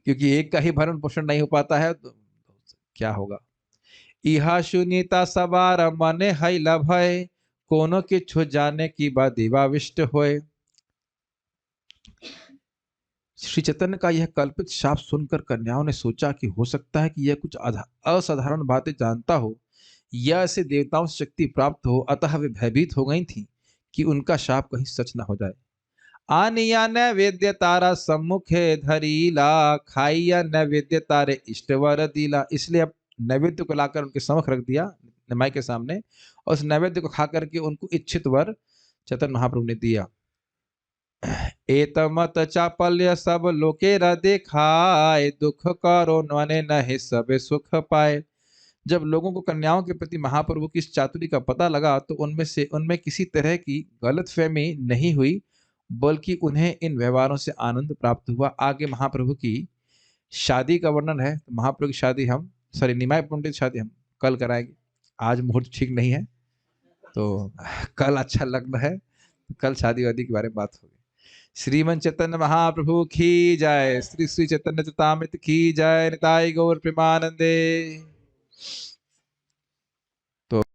A: क्योंकि एक का ही भरण पोषण नहीं हो पाता है तो क्या होगा। इहा शून्यता सवार मने है लभय, कोनो किछु जाने की बा देवाविष्ट होए। श्री चैतन्य का यह कल्पित शाप सुनकर कन्याओं ने सोचा कि हो सकता है कि यह कुछ असाधारण बातें जानता हो या इसे देवताओं से शक्ति प्राप्त हो। अतः वे भयभीत हो गई थीं कि उनका शाप कहीं सच न हो जाए। आनिया नैवेद्य तारा सम्मुखे धरीला, खाइया नैवेद्य तारे इष्टवर दीला। इसलिए अब नैवेद्य को लाकर उनके समक्ष रख दिया, निमाई के सामने, और उस नैवेद्य को खा करके उनको इच्छित वर चैतन्य महाप्रभु ने दिया। एतमत चापल्य सब लोके र देखाय, दुख करो नने नहे सब सुख पाए। जब लोगों को कन्याओं के प्रति महाप्रभु की इस चातुरी का पता लगा तो उनमें किसी तरह की गलतफहमी नहीं हुई, बल्कि उन्हें इन व्यवहारों से आनंद प्राप्त हुआ। आगे महाप्रभु की शादी का वर्णन है। तो महाप्रभु की शादी निमाय पंडित शादी हम कल कराएंगे। आज मुहूर्त ठीक नहीं है, तो कल अच्छा लग्न है, कल शादी वादी के बारे में बात होगी। श्रीमन चैतन्य महाप्रभु की जय। श्री श्री चैतन्य चरितामृत की जय। निताई गौर प्रेमानंदे।